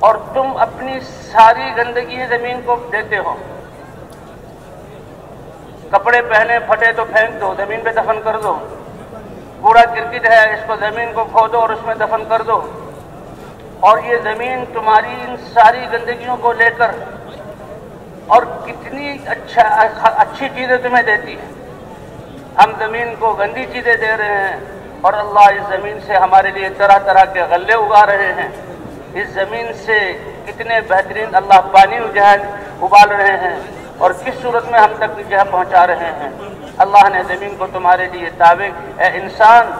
اور تم اپنی ساری گندگی زمین کو دیتے ہو. کپڑے پہنے پھٹے تو پھینک دو، زمین پہ دفن کر دو. کوڑا کرکٹ ہے اس کو زمین کو کھودو اور اس میں دفن کر دو. اور یہ زمین تمہاری ان ساری گندگیوں کو لے کر اور کتنی اچھی چیزیں تمہیں دیتی ہے. ہم زمین کو گندی چیزیں دے رہے ہیں اور اللہ اس زمین سے ہمارے لیے طرح طرح کے غلے اگا رہے ہیں. اس زمین سے کتنے بہترین اللہ پانی ابال رہے ہیں اور کس صورت میں ہم تک پہنچا رہے ہیں. اللہ نے زمین کو تمہارے لیے تابع. اے انسان،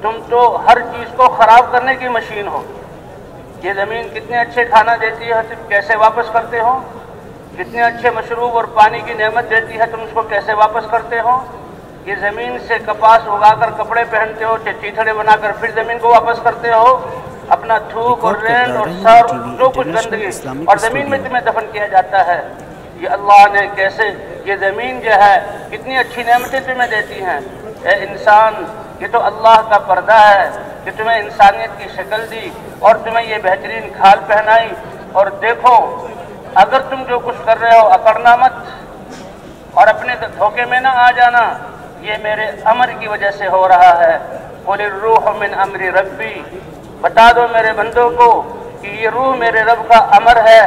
تم تو ہر چیز کو خراب کرنے کی مشین ہو. یہ زمین کتنے اچھے کھانا دیتی ہے، تم کیسے واپس کرتے ہو؟ کتنے اچھے مشروب اور پانی کی نعمت دیتی ہے، تم اس کو کیسے واپس کرتے ہو؟ یہ زمین سے کپاس اگا کر کپڑے پہنتے ہو، چیتھڑے بنا کر پھر زمین کو واپس کرتے ہو. اپنا تھوک اور رین اور سر جو کچھ گندگی اور زمین میں تمہیں دفن کیا جاتا ہے. یہ اللہ نے کیسے یہ زمین جو ہے کتنی اچھی نعمتیں تمہیں دیتی ہیں. اے انسان، یہ تو اللہ کا پردہ ہے کہ تمہیں انسانیت کی شکل دی اور تمہیں یہ بہترین کھال پہنائی. اور دیکھو، اگر تم جو کچھ کر رہے ہو اکڑنا مت اور اپنے دھوکے میں نہ آ جانا. یہ میرے امر کی وجہ سے ہو رہا ہے. قل الروح من امر ربی، بتا دو میرے بندوں کو کہ یہ روح میرے رب کا امر ہے.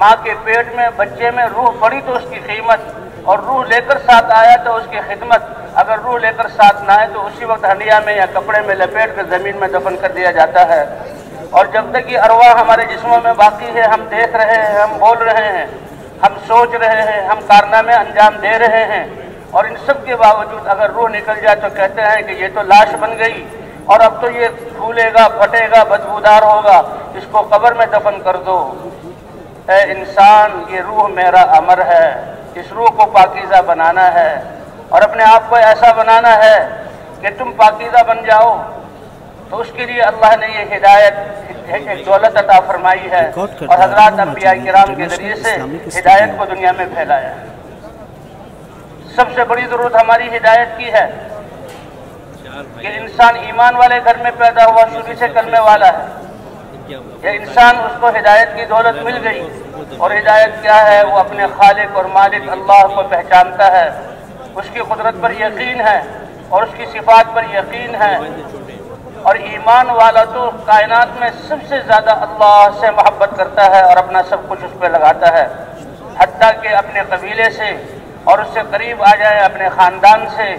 ماں کے پیٹ میں بچے میں روح پڑی تو اس کی قیمت، اور روح لے کر ساتھ آیا تو اس کی خدمت. اگر روح لے کر ساتھ نہ آئے تو اسی وقت ہنڈیا میں یا کپڑے میں لپیٹ کر زمین میں دفن کر دیا جاتا ہے. اور جب تک یہ ارواح ہمارے جسموں میں باقی ہے، ہم دیکھ رہے ہیں، ہم بول رہے ہیں، ہم سوچ رہے ہیں، ہم کارنامے انجام دے رہے ہیں. اور ان سب کے باوجود اگر روح نکل جائے تو کہتے ہیں کہ یہ تو لاش بن گئی اور اب تو یہ پھولے گا، پھٹے گا، بدبودار ہوگا، اس کو قبر میں دفن کر دو. اے انسان، یہ روح میرا امر ہے. اس روح کو پاکیزہ بنانا ہے اور اپنے آپ کو ایسا بنانا ہے کہ تم پاکیزہ بن جاؤ. تو اس کے لیے اللہ نے یہ ہدایت ایک دولت عطا فرمائی ہے اور حضرات انبیاء کرام کے ذریعے سے ہدایت کو دنیا میں پھیلایا ہے. سب سے بڑی ضرورت ہماری ہدایت کی ہے کہ انسان ایمان والے گھر میں پیدا ہوا، شروع سے کلمے والا ہے. یہ انسان اس کو ہدایت کی دولت مل گئی. اور ہدایت کیا ہے؟ وہ اپنے خالق اور مالک اللہ کو پہچانتا ہے، اس کی قدرت پر یقین ہے اور اس کی صفات پر یقین ہے. اور ایمان والا تو کائنات میں سب سے زیادہ اللہ سے محبت کرتا ہے اور اپنا سب کچھ اس پہ لگاتا ہے، حتیٰ کہ اپنے قبیلے سے اور اس سے قریب آ جائے، اپنے خاندان سے،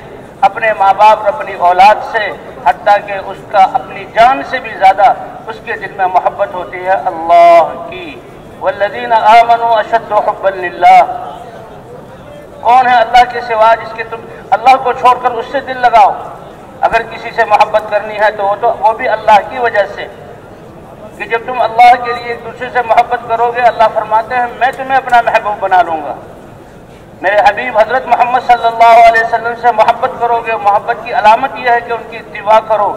اپنے ماں باپ اور اپنی اولاد سے، حتیٰ کہ اس کا اپنی جان سے بھی زیادہ اس کے دل میں محبت ہوتی ہے اللہ کی. والذین آمنوا اشد حبا للہ. کون ہے اللہ کے سوا جس کے تم اللہ کو چھوڑ کر اس سے دل لگاؤ؟ اگر کسی سے محبت کرنی ہے تو وہ بھی اللہ کی وجہ سے، کہ جب تم اللہ کے لیے ایک دوسرے سے محبت کرو گے، اللہ فرماتے ہیں میں تمہیں اپنا محبوب بنا لوں گا. میرے حبیب حضرت محمد صلی اللہ علیہ وسلم سے محبت کرو گے. محبت کی علامت یہ ہے کہ ان کی اتباع کرو.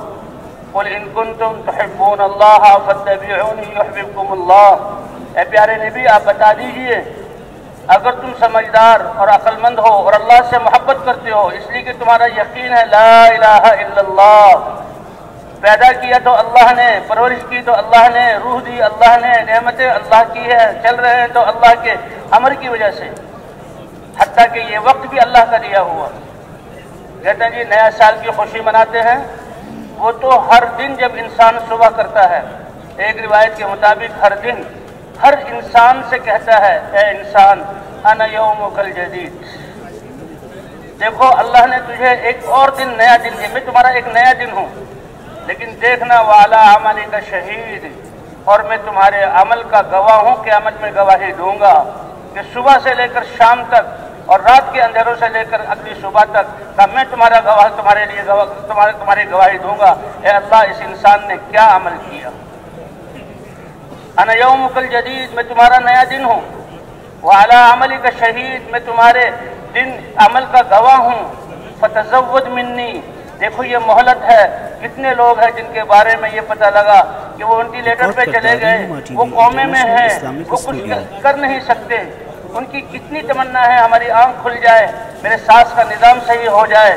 قل ان کنتم تحبون اللہ فاتبعونی یحببکم اللہ. اے پیارے نبی، آپ بتا دیجئے اگر تم سمجھدار اور عقل مند ہو اور اللہ سے محبت کرتے ہو، اس لیے کہ تمہارا یقین ہے لا الہ الا اللہ، پیدا کیا تو اللہ نے، پرورش کی تو اللہ نے، روح دی اللہ نے، نعمتیں اللہ کی ہے، چل رہے ہیں تو اللہ کے امر کی وجہ سے، حتیٰ کہ یہ وقت بھی اللہ کا دیا ہوا. کہتے ہیں جی نیا سال کی خوشی مناتے ہیں، وہ تو ہر دن جب انسان صبح کرتا ہے، ایک روایت کے مطابق ہر دن ہر انسان سے کہتا ہے اے انسان انا یومک الجدید. دیکھو اللہ نے تجھے ایک اور دن، نیا دن دیا، میں تمہارا ایک نیا دن ہوں، لیکن دیکھنا وعلی عملک شہید، اور میں تمہارے عمل کا گواہ ہوں، قیامت میں گواہی دوں گا کہ صبح سے لے کر شام تک اور رات کے اندھیروں سے لے کر اگلی صبح تک میں تمہارا گواہ، تمہارے لیے تمہاری گواہی دوں گا. اے اللہ، اس انسان نے کیا عمل کیا؟ انا یومک الجدید، میں تمہارا نیا دن ہوں. وعلی عملک شہید، میں تمہارے دن عمل کا گواہ ہوں. فتزود منی، دیکھو یہ مہلت ہے. کتنے لوگ ہیں جن کے بارے میں یہ پتہ لگا کہ وہ وینٹیلیٹر پہ چلے گئے، وہ کومے میں ہیں، وہ کچھ کر نہیں سکتے. ان کی کتنی تمنا ہے ہماری آنکھ کھل جائے، میرے سانس کا نظام صحیح ہو جائے،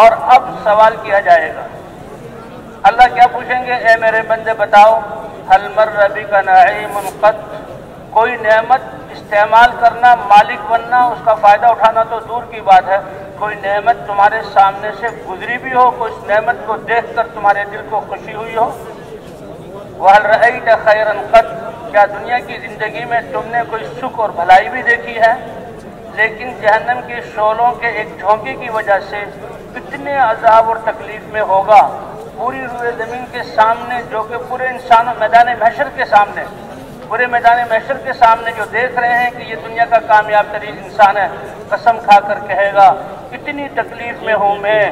اور اب سوال کیا جائے گا۔ اللہ کیا پوچھیں گے؟ اے میرے بندے بتاؤ، ہل مر بک نعیم قط، کوئی نعمت استعمال کرنا، مالک بننا، اس کا فائدہ اٹھانا تو دور کی بات ہے، کوئی نعمت تمہارے سامنے سے گزری بھی ہو، کوئی اس نعمت کو دیکھ کر تمہارے دل کو خوشی ہوئی ہو؟ وَهَلْ رَأَيْتَ خَيْرًا قَطْ، کیا دنیا کی زندگی میں تم نے کوئی سکھ اور بھلائی بھی دیکھی ہے؟ لیکن جہنم کی شعلوں کے ایک جھونکے کی وجہ سے کتنے عذاب اور تکلیف میں ہوگا پوری روئے زمین کے سامنے، جو کہ پورے انسانوں میدان محشر کے سامنے، پورے میدان محشر کے سامنے جو دیکھ رہے ہیں کہ یہ دنیا کا کامیاب ترین انسان ہے، قسم کھا کر کہے گا اتنی تکلیف میں ہوں میں،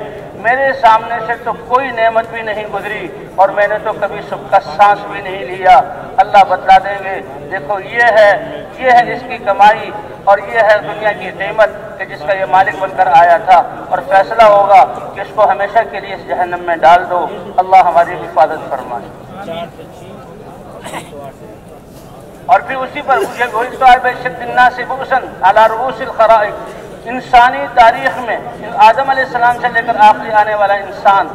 میرے سامنے سے تو کوئی نعمت بھی نہیں گزری اور میں نے تو کبھی صبح کا سانس بھی نہیں لیا۔ اللہ بتلا دیں گے دیکھو یہ ہے اس کی کمائی اور یہ ہے دنیا کی قیمت کہ جس کا یہ مالک بن کر آیا تھا، اور فیصلہ ہوگا کہ اس کو ہمیشہ کے لیے اس جہنم میں ڈال دو۔ اللہ ہماری حفاظت فرمائے۔ اور پھر اسی پر انسانی تاریخ میں آدم علیہ السلام سے لے کر آخری آنے والا انسان،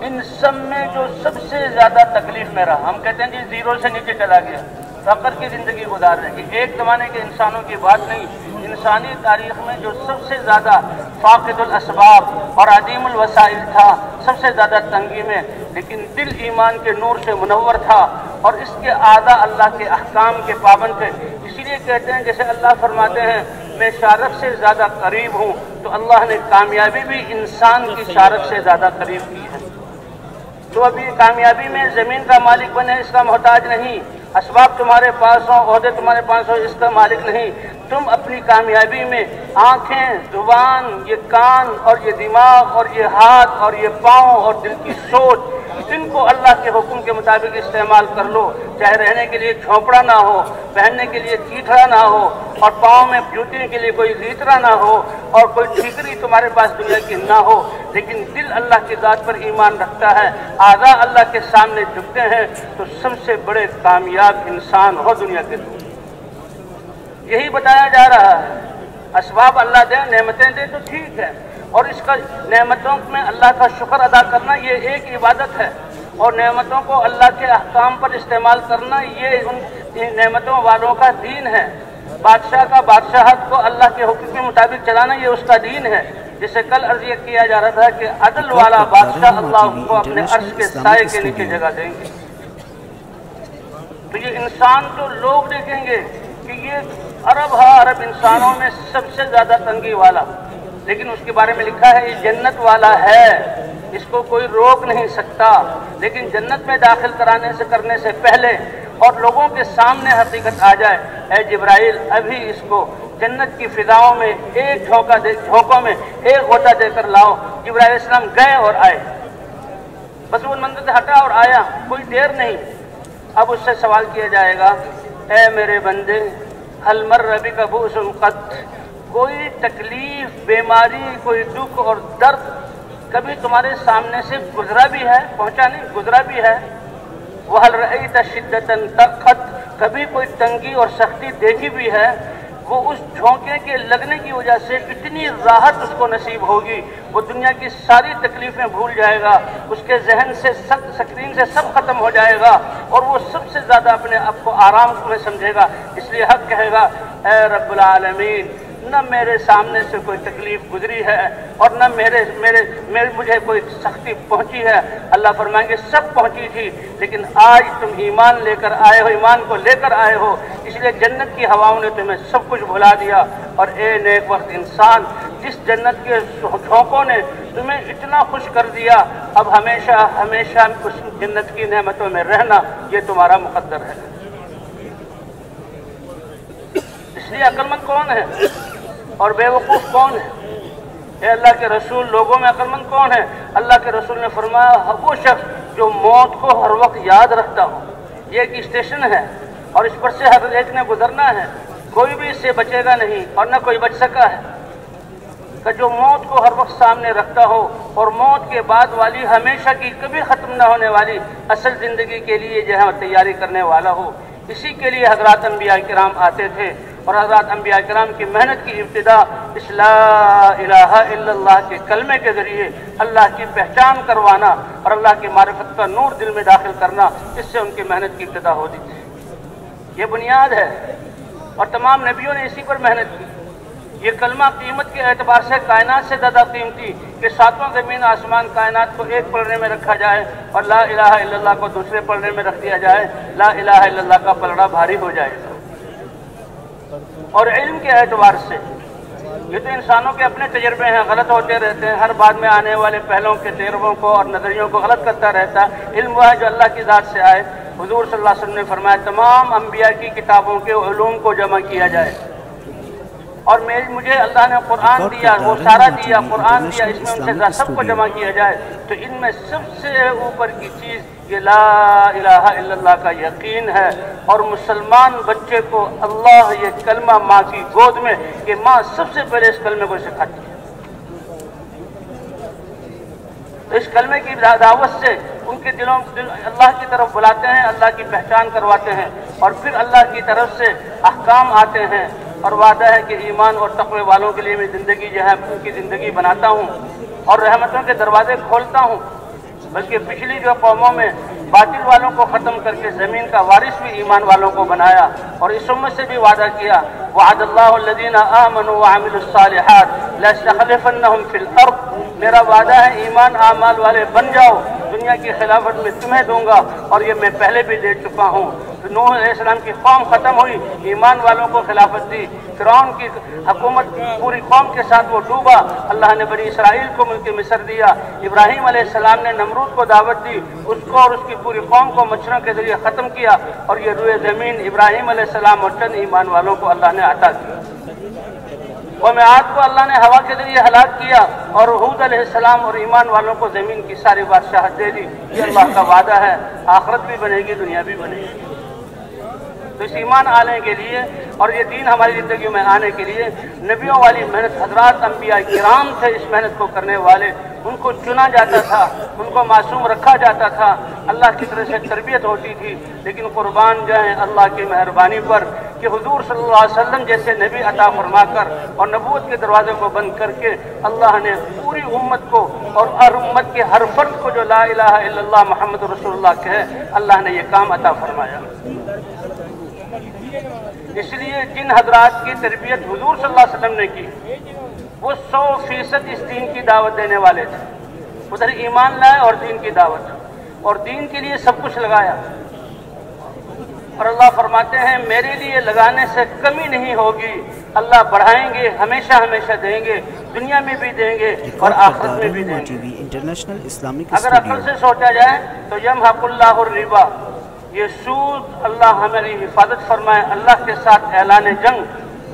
ان سب میں جو سب سے زیادہ تکلیف میں رہا، ہم کہتے ہیں جی زیرو سے نیچے چلا گیا، فقر کی زندگی گزارنے کی، ایک زمانے کے انسانوں کی بات نہیں، انسانی تاریخ میں جو سب سے زیادہ فاقد الاسباب اور عدیم الوسائل تھا، سب سے زیادہ تنگی میں، لیکن دل ایمان کے نور سے منور تھا اور اس کے اعضاء اللہ کے احکام کے پابند تھے۔ اسی لیے کہتے ہیں جیسے اللہ فرماتے ہیں میں شارق سے زیادہ قریب ہوں، تو اللہ نے کامیابی بھی انسان کی شارق سے زیادہ قریب کی ہے۔ تو ابھی کامیابی میں زمین کا مالک بنے اس کا محتاج نہیں، اسباب تمہارے پاس ہوں، عہدے تمہارے پاس ہوں، اس کا مالک نہیں، تم اپنی کامیابی میں آنکھیں، زبان، یہ کان اور یہ دماغ اور یہ ہاتھ اور یہ پاؤں اور دل کی سوچ، ان کو اللہ کے حکم کے مطابق استعمال کر لو، چاہے رہنے کے لیے جھونپڑا نہ ہو، پہننے کے لیے چیتھڑا نہ ہو، اور پاؤں میں جوتے کے لیے کوئی لیترا نہ ہو، اور کوئی ٹھیکری تمہارے پاس دنیا کی نہ ہو، لیکن دل اللہ کی ذات پر ایمان رکھتا ہے، اعضاء اللہ کے سامنے جھکتے ہیں، تو سب سے بڑے کامیاب انسان ہو دنیا کے لوگ۔ یہی بتایا جا رہا ہے، اسباب اللہ دے، نعمتیں دے تو ٹھیک ہے، اور اس کا نعمتوں میں اللہ کا شکر ادا کرنا یہ ایک عبادت ہے، اور نعمتوں کو اللہ کے احکام پر استعمال کرنا یہ ان نعمتوں والوں کا دین ہے۔ بادشاہ کا بادشاہت کو اللہ کے حکم کے مطابق چلانا یہ اس کا دین ہے، جسے کل عرض یہ کیا جا رہا تھا کہ عدل والا بادشاہ اللہ کو اپنے عرش کے سائے کے نیچے جگہ دیں گے۔ تو یہ انسان تو لوگ دیکھیں گے کہ یہ ارب انسانوں میں سب سے زیادہ تنگی والا، لیکن اس کے بارے میں لکھا ہے یہ جنت والا ہے، اس کو کوئی روک نہیں سکتا، لیکن جنت میں داخل کرنے سے پہلے اور لوگوں کے سامنے حقیقت آ جائے، اے جبرائیل ابھی اس کو جنت کی فضاؤں میں ایک جھونکوں میں ایک غوطہ دے کر لاؤ۔ جبرائیل علیہ السلام گئے اور آئے، بس وہ منزل سے ہٹا اور آیا، کوئی دیر نہیں۔ اب اس سے سوال کیا جائے گا اے میرے بندے ہل مر بک بؤس قط، کوئی تکلیف، بیماری، کوئی دکھ اور درد کبھی تمہارے سامنے سے گزرا بھی ہے؟ پہنچا نہیں، گزرا بھی ہے۔ وَهَلْ رَأَيْتَ شِدَّةً قَطْ، کبھی کوئی تنگی اور سختی دیکھی بھی ہے؟ وہ اس جھونکے کے لگنے کی وجہ سے اتنی راحت اس کو نصیب ہوگی، وہ دنیا کی ساری تکلیفیں بھول جائے گا، اس کے ذہن سے سکرین سے سب ختم ہو جائے گا، اور وہ سب سے زیادہ اپنے آپ کو آرام میں سمجھے گا۔ اس لیے حق کہے گا اے رب العالمین، نہ میرے سامنے سے کوئی تکلیف گزری ہے اور نہ مجھے کوئی سختی پہنچی ہے۔ اللہ فرمائیں گے سب پہنچی تھی، لیکن آج تم ایمان لے کر آئے ہو، ایمان کو لے کر آئے ہو، اس لیے جنت کی ہواؤں نے تمہیں سب کچھ بھلا دیا۔ اور اے نیک وقت انسان، جس جنت کے جھونکوں نے تمہیں اتنا خوش کر دیا، اب ہمیشہ ہمیشہ اس جنت کی نعمتوں میں رہنا یہ تمہارا مقدر ہے۔ اس لیے عقل مند کون ہے اور بے وقوف کون ہے؟ اے اللہ کے رسول، لوگوں میں عقل مند کون ہے؟ اللہ کے رسول نے فرمایا وہ شخص جو موت کو ہر وقت یاد رکھتا ہو۔ یہ ایک اسٹیشن ہے اور اس پر سے ہر ایک نے گزرنا ہے، کوئی بھی اس سے بچے گا نہیں اور نہ کوئی بچ سکا ہے، کہ جو موت کو ہر وقت سامنے رکھتا ہو اور موت کے بعد والی ہمیشہ کی کبھی ختم نہ ہونے والی اصل زندگی کے لیے جو ہے تیاری کرنے والا ہو۔ اسی کے لیے حضرات انبیاء کرام آتے تھے اور حضرات انبیاء کرام کی محنت کی ابتدا اس لا الہ الا اللہ کے کلمے کے ذریعے اللہ کی پہچان کروانا اور اللہ کی معرفت کا نور دل میں داخل کرنا، اس سے ان کی محنت کی ابتدا ہوتی تھی۔ یہ بنیاد ہے اور تمام نبیوں نے اسی پر محنت کی۔ یہ کلمہ قیمت کے اعتبار سے کائنات سے زیادہ قیمتی کہ ساتواں زمین آسمان کائنات کو ایک پلڑے میں رکھا جائے اور لا الہ الا اللہ کو دوسرے پلڑے میں رکھ دیا جائے، لا الہ الا اللہ کا پلڑا بھاری ہو جائے گا۔ اور علم کے اعتبار سے یہ تو انسانوں کے اپنے تجربے ہیں، غلط ہوتے رہتے ہیں، ہر بعد میں آنے والے پہلوؤں کے تجربوں کو اور نظریوں کو غلط کرتا رہتا ہے۔ علم وہ ہے جو اللہ کی ذات سے آئے۔ حضور صلی اللہ علیہ وسلم نے فرمایا تمام انبیاء کی کتابوں کے علوم کو جمع کیا جائے، اور مجھے اللہ نے قرآن دیا، وہ سارا دیا، قرآن دیا، اس میں ان سے سب کو جمع کیا جائے تو ان میں سب سے اوپر کی چیز یہ لا الہ الا اللہ کا یقین ہے۔ اور مسلمان بچے کو اللہ یہ کلمہ ماں کی گود میں کہ ماں سب سے پہلے اس کلمے کو سکھاتی ہے، تو اس کلمے کی دعوت سے ان کے دل اللہ کی طرف بلاتے ہیں، اللہ کی پہچان کرواتے ہیں، اور پھر اللہ کی طرف سے احکام آتے ہیں، اور وعدہ ہے کہ ایمان اور تقوی والوں کے لیے میں زندگی جو ہے ان کی زندگی بناتا ہوں اور رحمتوں کے دروازے کھولتا ہوں۔ بلکہ پچھلی جو قوموں میں باطل والوں کو ختم کر کے زمین کا وارث بھی ایمان والوں کو بنایا، اور اس امت سے بھی وعدہ کیا وعد اللہ الذین آمنوا وعملوا الصالحات لَيَسْتَخْلِفَنَّهُمْ فِي الْأَرْضِ، میرا وعدہ ہے ایمان اعمال والے بن جاؤ، دنیا کی خلافت میں تمہیں دوں گا، اور یہ میں پہلے بھی دے چکا ہوں۔ نوح علیہ السلام کی قوم ختم ہوئی، ایمان والوں کو خلافت دی، فرعون کی حکومت پوری قوم کے ساتھ وہ ڈوبا، اللہ نے بنی اسرائیل کو ملک مصر دیا، ابراہیم علیہ السلام نے نمرود کو دعوت دی، اس کو اور اس کی پوری قوم کو مچھروں کے ذریعے ختم کیا، اور یہ روئے زمین ابراہیم علیہ السلام اور چند ایمان والوں کو اللہ نے عطا کی۔ قوم عاد کو اللہ نے ہوا کے ذریعے ہلاک کیا، اور ہود علیہ السلام اور ایمان والوں کو زمین کی ساری بادشاہت دے دی۔ یہ اللہ کا وعدہ ہے، آخرت بھی بنے گی، دنیا بھی بنے گی۔ تو اس ایمان آنے کے لیے اور یہ دین ہماری زندگی میں آنے کے لیے نبیوں والی محنت، حضرات انبیاء کرام تھے اس محنت کو کرنے والے، ان کو چنا جاتا تھا، ان کو معصوم رکھا جاتا تھا، اللہ کی طرف سے تربیت ہوتی تھی۔ لیکن قربان جائیں اللہ کی مہربانی پر کہ حضور صلی اللہ علیہ وسلم جیسے نبی عطا فرما کر اور نبوت کے دروازے کو بند کر کے اللہ نے پوری امت کو اور ہر امت کے ہر فرد کو جو لا الہ الا اللہ محمد رسول اللہ کہے، اللہ نے یہ کام عطا فرمایا۔ اس لیے جن حضرات کی تربیت حضور صلی اللہ علیہ وسلم نے کی وہ 100% اس دین کی دعوت دینے والے تھے، ادھر ایمان لائے اور دین کی دعوت، اور دین کے لیے سب کچھ لگایا، اور اللہ فرماتے ہیں میرے لیے لگانے سے کمی نہیں ہوگی، اللہ بڑھائیں گے، ہمیشہ ہمیشہ دیں گے، دنیا میں بھی دیں گے اور آخرت میں بھی دیں گے۔ اگر عقل سے سوچا جائے تو یمحق اللہ الربا، یہ سود اللہ ہماری حفاظت فرمائے، اللہ کے ساتھ اعلان جنگ،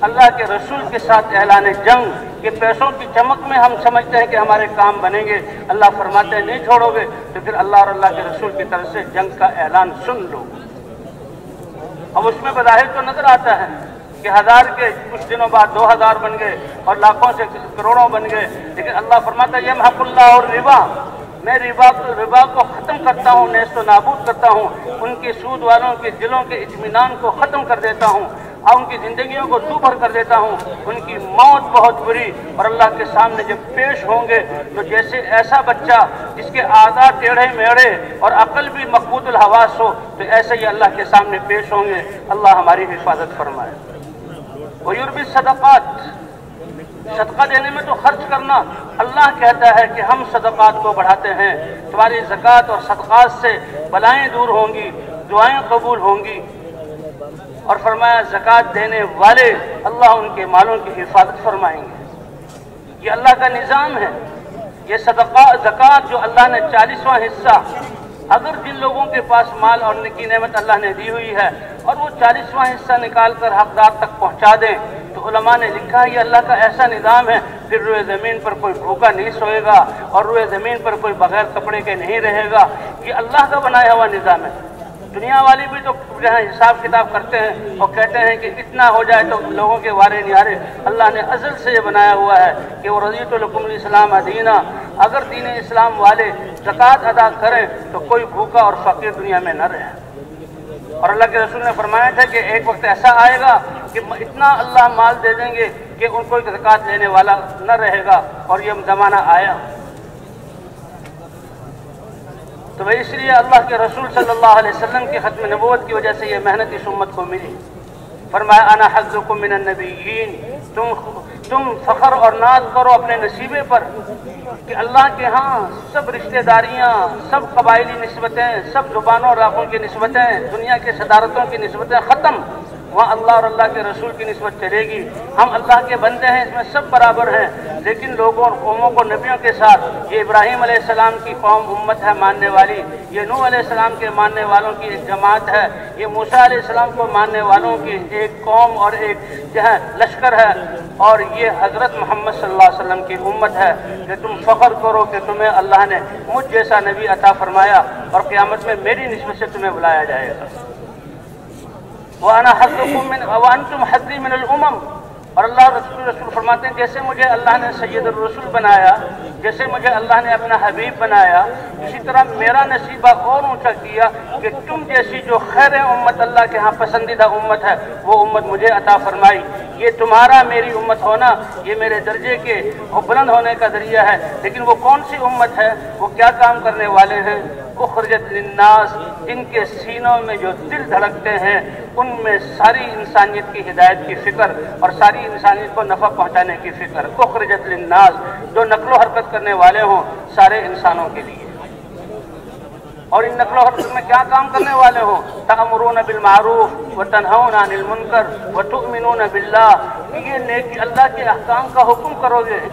اللہ کے رسول کے ساتھ اعلان جنگ، کہ پیسوں کی چمک میں ہم سمجھتے ہیں کہ ہمارے کام بنیں گے، اللہ فرماتے ہیں نہیں چھوڑو گے تو پھر اللہ اور اللہ کے رسول کی طرف سے جنگ کا اعلان سن لو۔ اب اس میں بظاہر تو نظر آتا ہے کہ 1000 کے کچھ دنوں بعد 2000 بن گئے اور لاکھوں سے کروڑوں بن گئے، لیکن اللہ فرماتا ہے یمحق اللہ الربا، میں ربا کو ختم کرتا ہوں، نیست و نابود کرتا ہوں، ان کے سود والوں کے دلوں کے اطمینان کو ختم کر دیتا ہوں، اور ان کی زندگیوں کو دو بھر کر دیتا ہوں، ان کی موت بہت بری، اور اللہ کے سامنے جب پیش ہوں گے تو جیسے ایسا بچہ جس کے اعضاء ٹیڑھے میڑے اور عقل بھی مفقود الحواس ہو، تو ایسے ہی اللہ کے سامنے پیش ہوں گے۔ اللہ ہماری حفاظت فرمائے۔ وَيُرْبِي الصَّدَقَاتِ، صدقہ دینے میں تو خرچ کرنا، اللہ کہتا ہے کہ ہم صدقات کو بڑھاتے ہیں، تمہاری زکوٰۃ اور صدقات سے بلائیں دور ہوں گی، دعائیں قبول ہوں گی، اور فرمایا زکوٰۃ دینے والے اللہ ان کے مالوں کی حفاظت فرمائیں گے۔ یہ اللہ کا نظام ہے۔ یہ صدقہ زکوٰۃ جو اللہ نے 40واں حصہ، اگر جن لوگوں کے پاس مال اور کی نعمت اللہ نے دی ہوئی ہے اور وہ 40واں حصہ نکال کر حقدار تک پہنچا دیں، تو علماء نے لکھا یہ اللہ کا ایسا نظام ہے، پھر روئے زمین پر کوئی بھوکا نہیں سوئے گا اور روئے زمین پر کوئی بغیر کپڑے کے نہیں رہے گا۔ یہ اللہ کا بنایا ہوا نظام ہے۔ دنیا والی بھی تو حساب کتاب کرتے ہیں اور کہتے ہیں کہ اتنا ہو جائے تو لوگوں کے وارے نیارے۔ اللہ نے ازل سے یہ بنایا ہوا ہے کہ وہ رضیت لکم الاسلام دینا، اگر دین اسلام والے زکوٰۃ ادا کریں تو کوئی بھوکا اور فقیر دنیا میں نہ رہے۔ اور اللہ کے رسول نے فرمایا تھا کہ ایک وقت ایسا آئے گا کہ اتنا اللہ مال دے دیں گے کہ ان کو ایک زکوٰۃ لینے والا نہ رہے گا، اور یہ زمانہ آیا۔ تو اس لیے اللہ کے رسول صلی اللہ علیہ وسلم کی ختم نبوت کی وجہ سے یہ محنت اس امت کو ملی۔ فرمایا انا حظکم من النبیین، تم فخر اور ناز کرو اپنے نصیبے پر کہ اللہ کے ہاں سب رشتہ داریاں، سب قبائلی نسبتیں، سب زبانوں اور راہوں کی نسبتیں، دنیا کے صدارتوں کی نسبتیں ختم، وہاں اللہ اور اللہ کے رسول کی نسبت چلے گی۔ ہم اللہ کے بندے ہیں، اس میں سب برابر ہیں، لیکن لوگوں اور قوموں کو نبیوں کے ساتھ، یہ ابراہیم علیہ السلام کی قوم امت ہے ماننے والی، یہ نوح علیہ السلام کے ماننے والوں کی ایک جماعت ہے، یہ موسیٰ علیہ السلام کو ماننے والوں کی ایک قوم اور ایک لشکر ہے، اور یہ حضرت محمد صلی اللہ علیہ وسلم کی امت ہے کہ تم فخر کرو کہ تمہیں اللہ نے مجھ جیسا نبی عطا فرمایا، اور قیامت میں میری نسبت سے تمہیں بلایا جائے گا۔ وَأَنَا حَظُّكُم مِّنْ وَأَنْتُمْ حَظِّي مِنَ الْأُمَمِ، اور اللہ رسول فرماتے ہیں جیسے مجھے اللہ نے سید الرسول بنایا، جیسے مجھے اللہ نے اپنا حبیب بنایا، اسی طرح میرا نصیبہ اور اونچا کیا کہ تم جیسی جو خیر امت اللہ کے ہاں پسندیدہ امت ہے وہ امت مجھے عطا فرمائی۔ یہ تمہارا میری امت ہونا یہ میرے درجے کے بلند ہونے کا ذریعہ ہے، لیکن وہ کون سی امت ہے، وہ کیا کام کرنے والے ہیں؟ اخرجت للناس، جن کے سینوں میں جو دل دھڑکتے ہیں ان میں ساری انسانیت کی ہدایت کی فکر اور ساری انسانیت کو نفع پہنچانے کی فکر۔ اخرجت للناس، جو نقل و حرکت کرنے والے ہوں سارے انسانوں کے لیے، اور ان نقل و حرکت میں کیا کام کرنے والے ہوں؟ تأمرون بالمعروف وتنہون عن المنکر وتؤمنون باللہ، یہ نیکی اللہ کے احکام کا حکم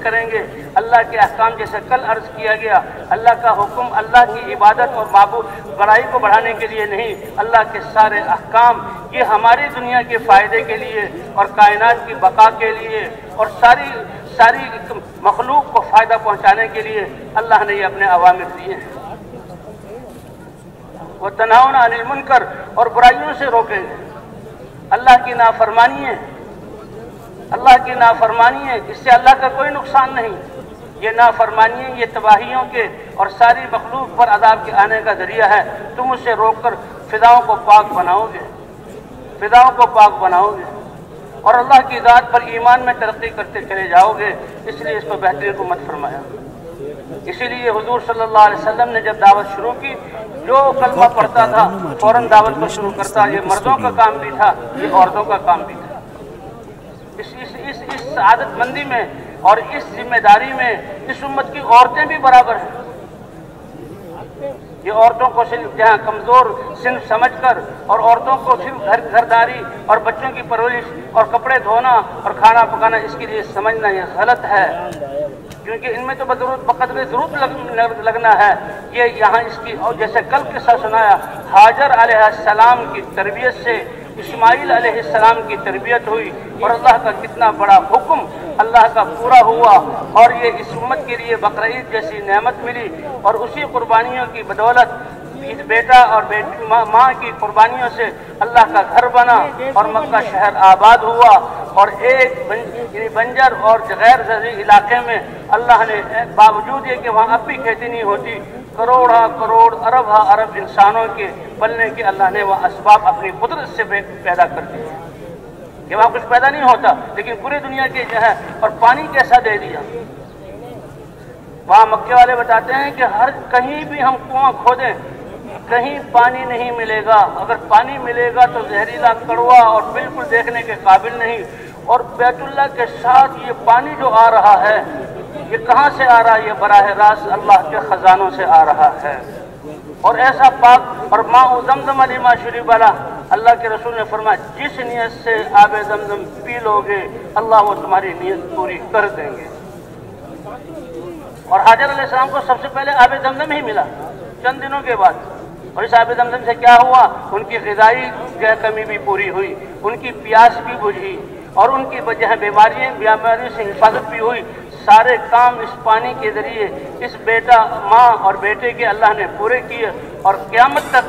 کریں گے۔ اللہ کے احکام جیسے کل عرض کیا گیا، اللہ کا حکم اللہ کی عبادت اور معبود بڑائی کو بڑھانے کے لیے نہیں، اللہ کے سارے احکام یہ ہماری دنیا کے فائدے کے لیے اور کائنات کی بقا کے لیے اور ساری مخلوق کو فائدہ پہنچانے کے لیے اللہ نے یہ اپنے اوامر دیے ہیں۔ وَتَنْهَوْنَ عَنِ الْمُنْكَرِ، اور برائیوں سے روکیں گے۔ اللہ کی نافرمانی ہے، اللہ کی نافرمانی ہے، اس سے اللہ کا کوئی نقصان نہیں۔ یہ نافرمانی ہے، یہ تباہیوں کے اور ساری مخلوق پر عذاب کے آنے کا ذریعہ ہے۔ تم اسے روک کر فضاؤں کو پاک بناؤ گے، فضاؤں کو پاک بناؤ گے، اور اللہ کی ذات پر ایمان میں ترقی کرتے چلے جاؤ گے، اس لیے اس کو بہترین امت فرمایا۔ اسی لیے حضور صلی اللہ علیہ وسلم نے جب دعوت شروع کی، جو کلمہ پڑھتا تھا فوراً دعوت کو شروع کرتا۔ یہ مردوں کا کام بھی تھا، یہ عورتوں کا کام بھی تھا۔ اس سعادت مندی میں اور اس ذمہ داری میں اس امت کی عورتیں بھی برابر ہیں۔ یہ عورتوں کو صرف جہاں کمزور صنف سمجھ کر اور عورتوں کو صرف گھرداری اور بچوں کی پرورش اور کپڑے دھونا اور کھانا پکانا اس کے لیے سمجھنا یہ غلط ہے، کیونکہ ان میں تو بقدر ضرورت لگنا ہے۔ یہ یہاں اس کی، اور جیسے کل قصہ سنایا، ہاجر علیہ السلام کی تربیت سے اسماعیل علیہ السلام کی تربیت ہوئی، اور اللہ کا کتنا بڑا حکم اللہ کا پورا ہوا، اور یہ اس امت کے لیے بقرعید جیسی نعمت ملی، اور اسی قربانیوں کی بدولت اس بیٹا اور ماں کی قربانیوں سے اللہ کا گھر بنا اور مکہ شہر آباد ہوا، اور ایک بنجر اور غیر زرعی علاقے میں اللہ نے باوجود یہ کہ وہاں اب بھی کھیتی نہیں ہوتی، کروڑ ارب ارب انسانوں کے پلنے کے اللہ نے وہ اسباب اپنی قدرت سے پیدا کر دیے کہ وہاں کچھ پیدا نہیں ہوتا، لیکن پوری دنیا کے جو ہے، اور پانی کیسا دے دیا۔ وہاں مکے والے بتاتے ہیں کہ کہیں بھی ہم کنواں کھودیں کہیں پانی نہیں ملے گا، اگر پانی ملے گا تو زہریلا، کڑوا اور بالکل دیکھنے کے قابل نہیں۔ اور بیت اللہ کے ساتھ یہ پانی جو آ رہا ہے یہ کہاں سے آ رہا ہے؟ یہ براہ راست اللہ کے خزانوں سے آ رہا ہے، اور ایسا پاک، اور ماء زمزم لما شرب لہ، اللہ کے رسول نے فرمایا جس نیت سے آب زمزم پی لو گے اللہ وہ تمہاری نیت پوری کر دیں گے۔ اور حاجر علیہ السلام کو سب سے پہلے آب زمزم ہی ملا چند دنوں کے بعد، اور اس آب زمزم سے کیا ہوا؟ ان کی غذائی کمی بھی پوری ہوئی، ان کی پیاس بھی بجھی، اور ان کی بیماریوں سے حفاظت بھی ہوئی۔ سارے کام اس پانی کے ذریعے اس ماں اور بیٹے کے اللہ نے پورے کیے، اور قیامت تک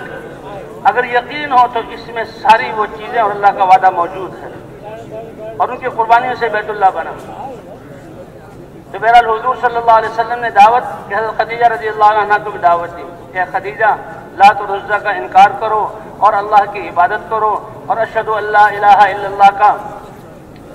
اگر یقین ہو تو اس میں ساری وہ چیزیں اور اللہ کا وعدہ موجود ہے، اور ان کی قربانیوں سے بیت اللہ بنا۔ تو بہرحال حضور صلی اللہ علیہ وسلم نے دعوت کہ حضرت خدیجہ رضی اللہ عنہ کو بھی دعوت دی کہ خدیجہ لات و عزا کا انکار کرو اور اللہ کی عبادت کرو، اور اشہد ان لا الہ الا اللہ کا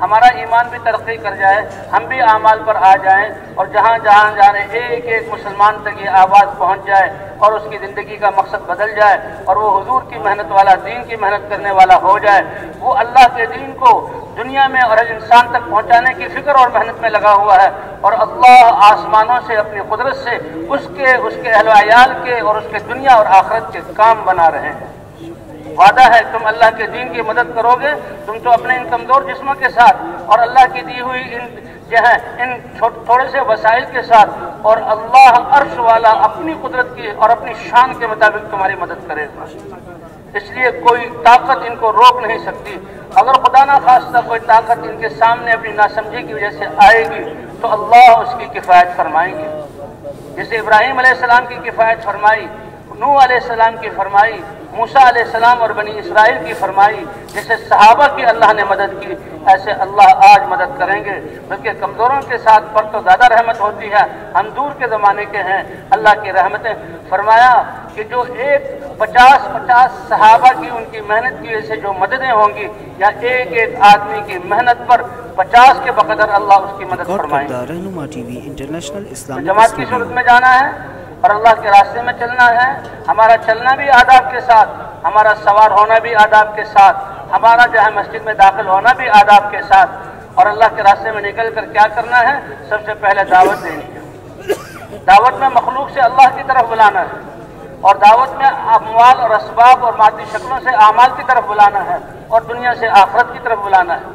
ہمارا ایمان بھی ترقی کر جائے، ہم بھی اعمال پر آ جائیں، اور جہاں جہاں جانے ایک ایک مسلمان تک یہ آواز پہنچ جائے اور اس کی زندگی کا مقصد بدل جائے اور وہ حضور کی محنت والا، دین کی محنت کرنے والا ہو جائے، وہ اللہ کے دین کو دنیا میں اور انسان تک پہنچانے کی فکر اور محنت میں لگا ہوا ہے، اور اللہ آسمانوں سے اپنی قدرت سے اس کے اہل و عیال کے اور اس کے دنیا اور آخرت کے کام بنا رہے ہیں۔ وعدہ ہے تم اللہ کے دین کی مدد کرو گے، تم تو اپنے ان کمزور جسموں کے ساتھ اور اللہ کی دی ہوئی ان تھوڑے سے وسائل کے ساتھ، اور اللہ عرش والا اپنی قدرت کی اور اپنی شان کے مطابق تمہاری مدد کرے گا۔ اس لیے کوئی طاقت ان کو روک نہیں سکتی۔ اگر خدا نہ خواستہ کوئی طاقت ان کے سامنے اپنی ناسمجھی کی وجہ سے آئے گی تو اللہ اس کی کفایت فرمائیں گے، جیسے ابراہیم علیہ السلام کی کفایت فرمائی، نوح علیہ السلام کی فرمائی، موسیٰ علیہ السلام اور بنی اسرائیل کی فرمائی، جیسے صحابہ کی اللہ نے مدد کی، ایسے اللہ آج مدد کریں گے۔ بلکہ کمزوروں کے ساتھ پر تو زیادہ رحمت ہوتی ہے، ہم دور کے زمانے کے ہیں، اللہ کی رحمتیں۔ فرمایا کہ جو 50 صحابہ کی ان کی محنت کی وجہ سے جو مددیں ہوں گی، یا ایک ایک آدمی کی محنت پر 50 کے بقدر اللہ اس کی مدد فرمائیں گے۔ رہنما ٹی وی انٹرنیشنل اسلامی جماعت کی صورت میں جانا ہے اور اللہ کے راستے میں چلنا ہے، ہمارا چلنا بھی آداب کے ساتھ، ہمارا سوار ہونا بھی آداب کے ساتھ، ہمارا جہاں مسجد میں داخل ہونا بھی آداب کے ساتھ، اور اللہ کے راستے میں نکل کر کیا کرنا ہے؟ سب سے پہلے دعوت دینی ہے۔ دعوت میں مخلوق سے اللہ کی طرف بلانا ہے، اور دعوت میں اموال اور اسباب اور مادی شکلوں سے اعمال کی طرف بلانا ہے، اور دنیا سے آخرت کی طرف بلانا ہے۔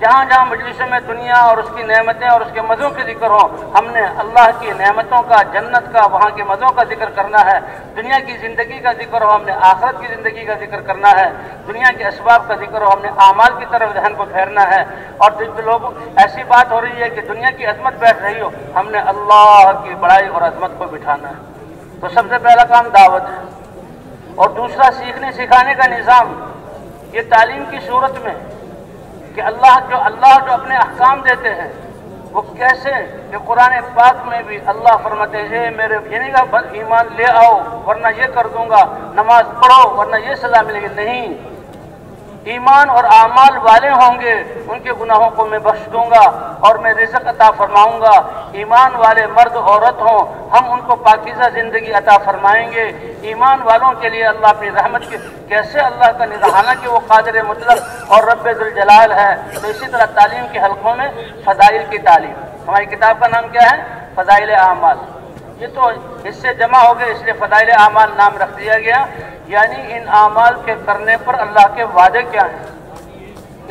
جہاں جہاں مجلسوں میں دنیا اور اس کی نعمتیں اور اس کے مزوں کے ذکر ہوں، ہم نے اللہ کی نعمتوں کا، جنت کا، وہاں کے مزوں کا ذکر کرنا ہے۔ دنیا کی زندگی کا ذکر ہو، ہم نے آخرت کی زندگی کا ذکر کرنا ہے۔ دنیا کے اسباب کا ذکر ہو، ہم نے اعمال کی طرف ذہن کو پھیرنا ہے۔ اور جن لوگوں ایسی بات ہو رہی ہے کہ دنیا کی عظمت بیٹھ رہی ہو، ہم نے اللہ کی بڑائی اور عظمت کو بٹھانا ہے۔ تو سب سے پہلا کام دعوت ہے، اور دوسرا سیکھنے سکھانے کا نظام، یہ تعلیم کی صورت میں کہ اللہ جو اپنے احکام دیتے ہیں وہ کیسے، کہ قرآن پاک میں بھی اللہ فرماتے ہیں میرے یعنی کا ایمان لے آؤ ورنہ یہ کر دوں گا، نماز پڑھو ورنہ یہ سزا ملے گی، نہیں، ایمان اور اعمال والے ہوں گے ان کے گناہوں کو میں بخش دوں گا اور میں رزق عطا فرماؤں گا۔ ایمان والے مرد عورت ہوں، ہم ان کو پاکیزہ زندگی عطا فرمائیں گے۔ ایمان والوں کے لیے اللہ اپنی رحمت کے کیسے اللہ کا نذرانہ کہ وہ قادر مطلق اور رب ذوالجلال ہے۔ تو اسی طرح تعلیم کے حلقوں میں فضائل کی تعلیم، ہماری کتاب کا نام کیا ہے؟ فضائل اعمال۔ یہ تو اس سے جمع ہو گئے، اس لیے فضائل اعمال نام رکھ دیا گیا، یعنی ان اعمال کے کرنے پر اللہ کے وعدے کیا ہیں۔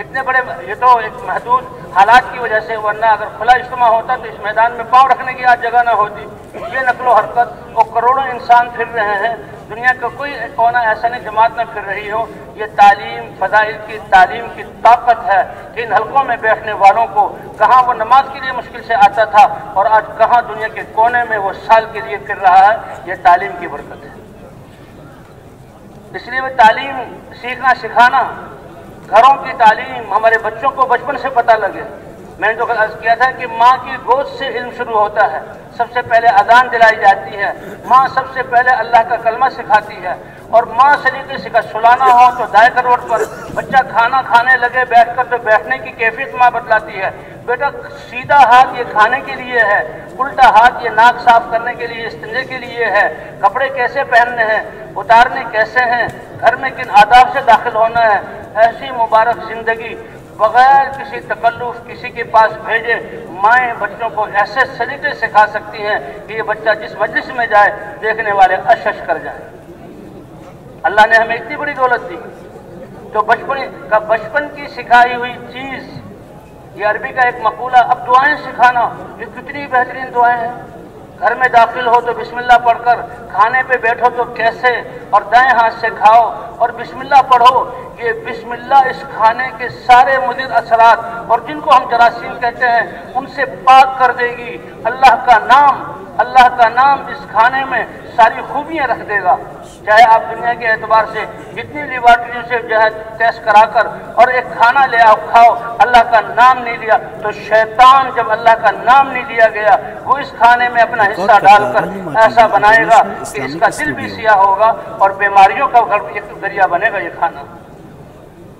اتنے بڑے، یہ تو ایک محدود حالات کی وجہ سے، ورنہ اگر کھلا اجتماع ہوتا تو اس میدان میں پاؤں رکھنے کی آج جگہ نہ ہوتی۔ یہ نقل و حرکت اور کروڑوں انسان پھر رہے ہیں، دنیا کا کوئی کونا ایسا نہیں جماعت نہ پھر رہی ہو۔ یہ تعلیم، فضائل کی تعلیم کی طاقت ہے کہ ان حلقوں میں بیٹھنے والوں کو کہاں وہ نماز کے لیے مشکل سے آتا تھا اور آج کہاں دنیا کے کونے میں وہ سال کے لیے پھر رہا ہے، یہ تعلیم کی برکت ہے۔ اس لیے وہ تعلیم سیکھنا سکھانا، گھروں کی تعلیم، ہمارے بچوں کو بچپن سے پتہ لگے۔ میں نے جو عرض کیا تھا کہ ماں کی گود سے علم شروع ہوتا ہے، سب سے پہلے اذان دلائی جاتی ہے، ماں سب سے پہلے اللہ کا کلمہ سکھاتی ہے، اور ماں سلیقے سے سلانا ہو تو دائیں کروٹ پر بچہ کھانا کھانے لگے بیٹھ کر تو بیٹھنے کی کیفیت ماں بتلاتی ہے، بیٹا سیدھا ہاتھ یہ کھانے کے لیے ہے، الٹا ہاتھ یہ ناک صاف کرنے کے لیے، استنجے کے لیے ہے، کپڑے کیسے پہننے ہیں، اتارنے کیسے ہیں، گھر میں کن آداب سے داخل ہونا ہے۔ ایسی مبارک زندگی بغیر کسی تکلف کسی کے پاس بھیجے مائیں بچوں کو ایسے سلیقے سکھا سکتی ہیں کہ یہ بچہ جس مجلس میں جائے دیکھنے والے اشش کر جائیں۔ اللہ نے ہمیں اتنی بڑی دولت دی تو بچپن کی سکھائی ہوئی چیز، یہ عربی کا ایک مقولہ، اب دعائیں سکھانا، یہ کتنی بہترین دعائیں ہیں۔ گھر میں داخل ہو تو بسم اللہ پڑھ کر، کھانے پہ بیٹھو تو کیسے، اور دائیں ہاتھ سے کھاؤ اور بسم اللہ پڑھو۔ یہ بسم اللہ اس کھانے کے سارے مضر اثرات اور جن کو ہم جراثیم کہتے ہیں ان سے پاک کر دے گی۔ اللہ کا نام اس کھانے میں ساری خوبیاں رکھ دے گا۔ چاہے آپ دنیا کے اعتبار سے جتنی لیبارٹریوں سے جو ہے ٹیسٹ کرا کر اور ایک کھانا لے آؤ کھاؤ، اللہ کا نام نہیں لیا تو شیطان جب اللہ کا نام نہیں لیا گیا وہ اس کھانے میں اپنا حصہ ڈال کر ایسا بنائے گا کہ اس کا دل بھی سیاہ ہوگا اور بیماریوں کا ایک ذریعہ بنے گا یہ کھانا۔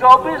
24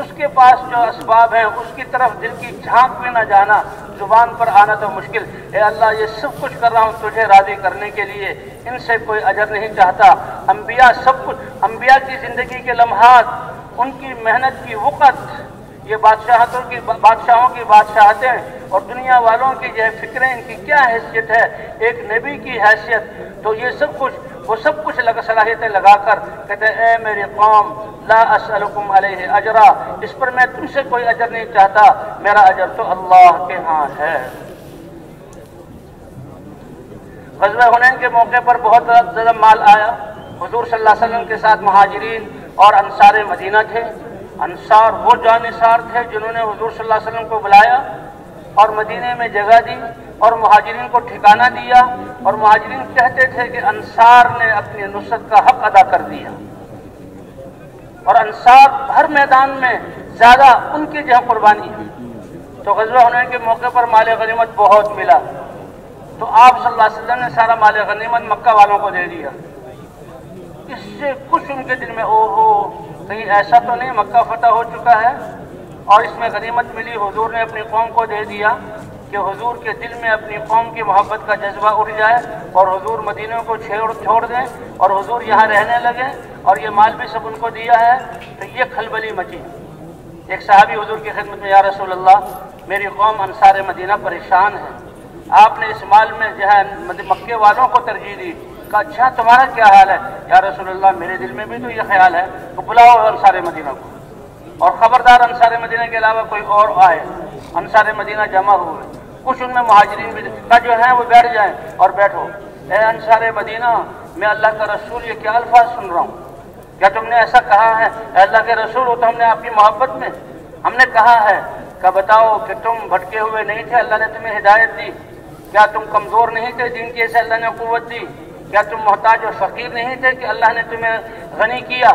اس کے پاس جو اسباب ہیں اس کی طرف دل کی جھانک بھی نہ جانا، زبان پر آنا تو مشکل۔ اے اللہ یہ سب کچھ کر رہا ہوں تجھے راضی کرنے کے لیے، ان سے کوئی اجر نہیں چاہتا۔ انبیاء سب کچھ، انبیاء کی زندگی کے لمحات، ان کی محنت کی وقت، یہ بادشاہوں کی بادشاہتیں اور دنیا والوں کی جو فکریں، ان کی کیا حیثیت ہے، ایک نبی کی حیثیت، تو یہ سب کچھ وہ سب کچھ صلاحیتیں لگا کر کہتے ہیں اے میری قوم لا اسألکم علیہ اجرا، اس پر میں تم سے کوئی اجر نہیں چاہتا، میرا اجر تو اللہ کے ہاں ہے۔ غزوہ حنین کے موقع پر بہت زیادہ مال آیا، حضور صلی اللہ علیہ وسلم کے ساتھ مہاجرین اور انصار مدینہ تھے۔ انصار وہ جانثار تھے جنہوں نے حضور صلی اللہ علیہ وسلم کو بلایا اور مدینے میں جگہ دی اور مہاجرین کو ٹھکانہ دیا، اور مہاجرین کہتے تھے کہ انصار نے اپنی نصرت کا حق ادا کر دیا، اور انصار ہر میدان میں زیادہ ان کی جو قربانی ہے۔ تو غزوہ حنین کے موقع پر مال غنیمت بہت ملا، تو آپ صلی اللہ علیہ وسلم نے سارا مال غنیمت مکہ والوں کو دے دیا۔ اس سے کچھ ان کے دل میں اوہو کہیں ایسا تو نہیں مکہ فتح ہو چکا ہے اور اس میں غنیمت ملی، حضور نے اپنی قوم کو دے دیا، کہ حضور کے دل میں اپنی قوم کی محبت کا جذبہ اٹھ جائے اور حضور مدینہ کو چھوڑ دیں اور حضور یہاں رہنے لگے اور یہ مال بھی سب ان کو دیا ہے۔ تو یہ کھلبلی مچی۔ ایک صحابی حضور کی خدمت میں یا رسول اللہ میری قوم انصار مدینہ پریشان ہے، آپ نے اس مال میں جو ہے مکے والوں کو ترجیح دی۔ کہا اچھا تمہارا کیا حال ہے؟ یا رسول اللہ میرے دل میں بھی تو یہ خیال ہے، تو بلاؤ انصار مدینہ کو، اور خبردار انصار مدینہ کے علاوہ کوئی اور آئے۔ انصار مدینہ جمع ہوئے، کچھ ان میں مہاجرین بھی کہا جو ہیں وہ بیٹھ جائیں، اور بیٹھو۔ اے انصار مدینہ میں اللہ کا رسول یہ کیا الفاظ سن رہا ہوں، کیا تم نے ایسا کہا ہے اے اللہ کے رسول؟ ہو تو ہم نے آپ کی محبت میں ہم نے کہا ہے کہ بتاؤ کہ تم بھٹکے ہوئے نہیں تھے، اللہ نے تمہیں ہدایت دی؟ کیا تم کمزور نہیں تھے دین کی سے اللہ نے قوت دی؟ کیا تم محتاج اور فقیر نہیں تھے کہ اللہ نے تمہیں غنی کیا؟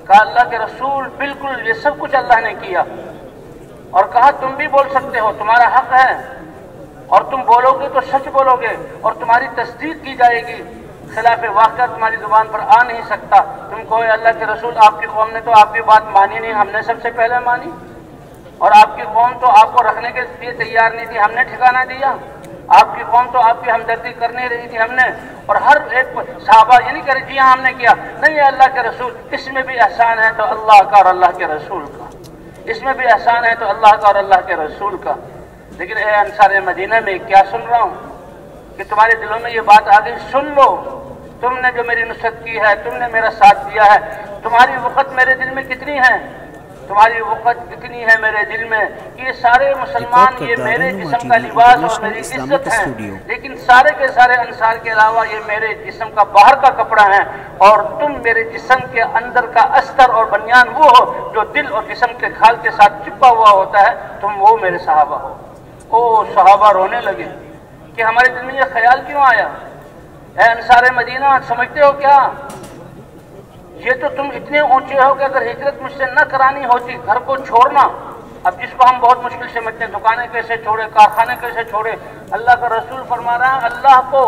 کہا اللہ کے رسول بالکل یہ سب کچھ اللہ نے کیا، اور کہا تم بھی بول سکتے ہو، تمہارا حق ہے، اور تم بولو گے تو سچ بولو گے اور تمہاری تصدیق کی جائے گی، خلاف واقعہ تمہاری زبان پر آ نہیں سکتا۔ تم کہو اللہ کے رسول آپ کی قوم نے تو آپ کی بات مانی نہیں، ہم نے سب سے پہلے مانی، اور آپ کی قوم تو آپ کو رکھنے کے لیے تیار نہیں تھی، ہم نے ٹھکانہ دیا، آپ کی قوم تو آپ کی ہمدردی کرنے رہی تھی، ہم نے، اور ہر ایک صحابہ یہ نہیں کہہ رہے جی ہاں ہم نے کیا، نہیں اللہ کے رسول اس میں بھی احسان ہے تو اللہ کا اور اللہ کے رسول کا، اس میں بھی احسان ہے تو اللہ کا اور اللہ کے رسول کا۔ لیکن اے انصار مدینہ میں کیا سن رہا ہوں کہ تمہارے دلوں میں یہ بات آ گئی، سن لو، تم نے جو میری نصرت کی ہے، تم نے میرا ساتھ دیا ہے، تمہاری وقت میرے دل میں کتنی ہے، تمہاری وقت کتنی ہے میرے دل میں، یہ سارے مسلمان یہ میرے جسم کا لباس اور میری عزت ہے، لیکن سارے کے سارے انصار کے علاوہ یہ میرے جسم کا باہر کا کپڑا ہے، اور تم میرے جسم کے اندر کا استر اور بنیان وہ ہو جو دل اور جسم کے کھال کے ساتھ چپا ہوا ہوتا ہے، تم وہ میرے صحابہ ہو۔ او صحابہ رونے لگے کہ ہمارے دل میں یہ خیال کیوں آیا؟ اے انصار مدینہ سمجھتے ہو کیا یہ تو تم اتنے اونچے ہو کہ اگر ہجرت مجھ سے نہ کرانی ہوتی، گھر کو چھوڑنا، اب جس کو ہم بہت مشکل سے سمجھتے ہیں دکانیں کیسے چھوڑے، کارخانے کیسے چھوڑے، اللہ کا رسول فرما رہا ہے اللہ کو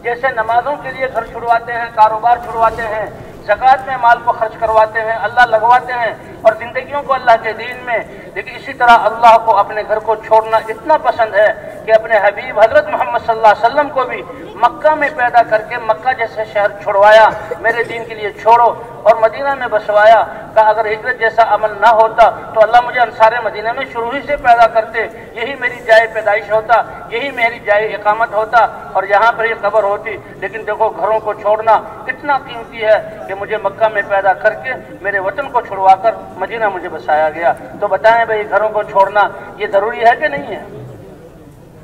جیسے نمازوں کے لیے گھر چھڑواتے ہیں، کاروبار چھڑواتے ہیں، زکوٰۃ میں مال کو خرچ کرواتے ہیں، اللہ لگواتے ہیں اور زندگیوں کو اللہ کے دین میں، لیکن اسی طرح اللہ کو اپنے گھر کو چھوڑنا اتنا پسند ہے کہ اپنے حبیب حضرت محمد صلی اللہ علیہ وسلم کو بھی مکہ میں پیدا کر کے مکہ جیسے شہر چھڑوایا، میرے دین کے لیے چھوڑو، اور مدینہ میں بسوایا۔ کہا اگر ہجرت جیسا عمل نہ ہوتا تو اللہ مجھے انصار مدینہ میں شروع ہی سے پیدا کرتے، یہی میری جائے پیدائش ہوتا، یہی میری جائے اقامت ہوتا اور یہاں پر ہی قبر ہوتی، لیکن دیکھو گھروں کو چھوڑنا اتنا قیمتی ہے کہ مجھے مکہ میں پیدا کر کے میرے وطن کو چھڑوا کر مدینہ مجھے بسایا گیا۔ تو بتائیں بھائی گھروں کو چھوڑنا یہ ضروری ہے کہ نہیں ہے؟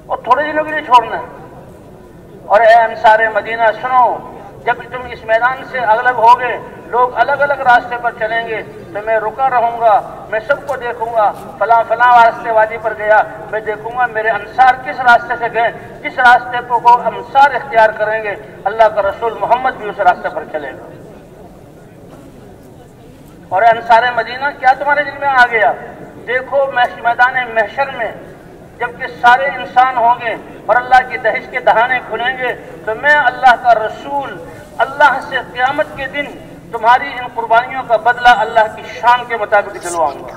اور تھوڑے دنوں کے لیے چھوڑنا ہے۔ اور اے انصار مدینہ سنو، جب تم اس میدان سے الگ ہوگے، لوگ الگ الگ راستے پر چلیں گے تو میں رکا رہوں گا، میں سب کو دیکھوں گا، فلاں فلاں راستے وادی پر گیا، میں دیکھوں گا میرے انصار کس راستے سے گئے، جس راستے کو انصار اختیار کریں گے اللہ کا رسول محمد بھی اس راستے پر چلے گا۔ اور انصار مدینہ کیا تمہارے دل میں آ گیا؟ دیکھو میدان محشر میں جبکہ سارے انسان ہوں گے اور اللہ کی دہشت کے دہانے کھلیں گے تو میں اللہ کا رسول اللہ سے قیامت کے دن تمہاری ان قربانیوں کا بدلہ اللہ کی شان کے مطابق دلواؤں گا۔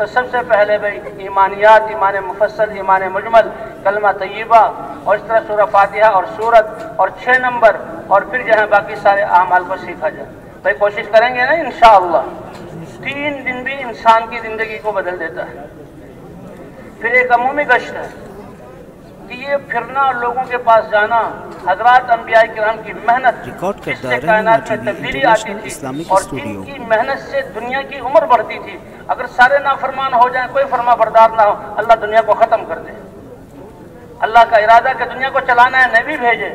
تو سب سے پہلے بھائی ایمانیات، ایمان مفصل، ایمان مجمل، کلمہ طیبہ، اور اس طرح سورہ فاتحہ اور سورت، اور 6 نمبر، اور پھر جو ہے باقی سارے اعمال کو سیکھا جائے۔ بھائی کوشش کریں گے نا انشاءاللہ۔ 3 دن بھی انسان کی زندگی کو بدل دیتا ہے۔ پھر ایک عمومی گشت ہے کہ یہ پھرنا اور لوگوں کے پاس جانا، حضرات انبیاء کرام کی محنت، ریکارڈ جس کردہ سے رہنما کائنات ٹی میں وی تبدیلی آتی انٹرنیشنل تھی، اسلامک اور اسٹوڈیو۔ جن کی محنت سے دنیا کی عمر بڑھتی تھی۔ اگر سارے نافرمان ہو جائیں، کوئی فرما بردار نہ ہو، اللہ دنیا کو ختم کر دے۔ اللہ کا ارادہ کہ دنیا کو چلانا ہے، نبی بھیجے،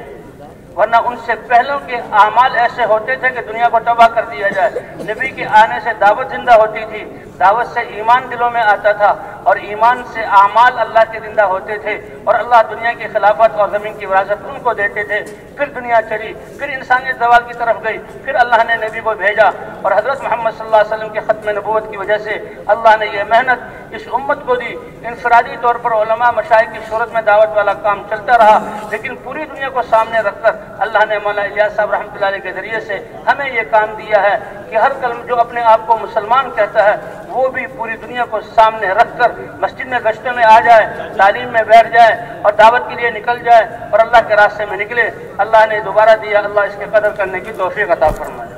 ورنہ ان سے پہلوں کے اعمال ایسے ہوتے تھے کہ دنیا کو تباہ کر دیا جائے۔ نبی کے آنے سے دعوت زندہ ہوتی تھی، دعوت سے ایمان دلوں میں آتا تھا، اور ایمان سے اعمال اللہ کے زندہ ہوتے تھے، اور اللہ دنیا کی خلافت اور زمین کی وراثت ان کو دیتے تھے۔ پھر دنیا چلی، پھر انسانیت زوال کی طرف گئی، پھر اللہ نے نبی کو بھیجا، اور حضرت محمد صلی اللہ علیہ وسلم کے ختم نبوت کی وجہ سے اللہ نے یہ محنت اس امت کو دی۔ انفرادی طور پر علماء مشائخ کی صورت میں دعوت والا کام چلتا رہا، لیکن پوری دنیا کو سامنے رکھ کر اللہ نے مولانا الیاس صاحب رحمۃ اللہ علیہ کے ذریعے سے ہمیں یہ کام دیا ہے کہ ہر کلم جو اپنے آپ کو مسلمان کہتا ہے وہ بھی پوری دنیا کو سامنے رکھ کر مسجد میں گشتوں میں آ جائے، تعلیم میں بیٹھ جائے، اور دعوت کے لیے نکل جائے، اور اللہ کے راستے میں نکلے۔ اللہ نے دوبارہ دیا، اللہ اس کے قدر کرنے کی توفیق عطا فرمائے۔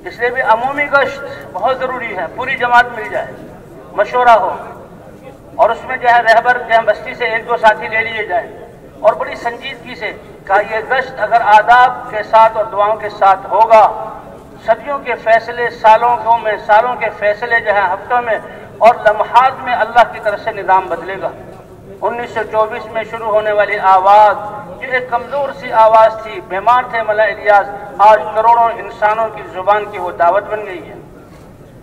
اس لیے بھی عمومی گشت بہت ضروری ہے، پوری جماعت مل جائے، مشورہ ہو، اور اس میں جو ہے رہبر جو ہے بستی سے 1-2 ساتھی لے لیے جائیں، اور بڑی سنجیدگی سے کہا یہ گشت اگر آداب کے ساتھ اور دعاؤں کے ساتھ ہوگا، صدیوں کے فیصلے سالوں کے فیصلے جو ہیں ہفتوں میں اور لمحات میں اللہ کی طرف سے نظام بدلے گا۔ 1924 میں شروع ہونے والی آواز جو ایک کمزور سی آواز تھی، بیمار تھے مولانا الیاس، آج کروڑوں انسانوں کی زبان کی وہ دعوت بن گئی ہے۔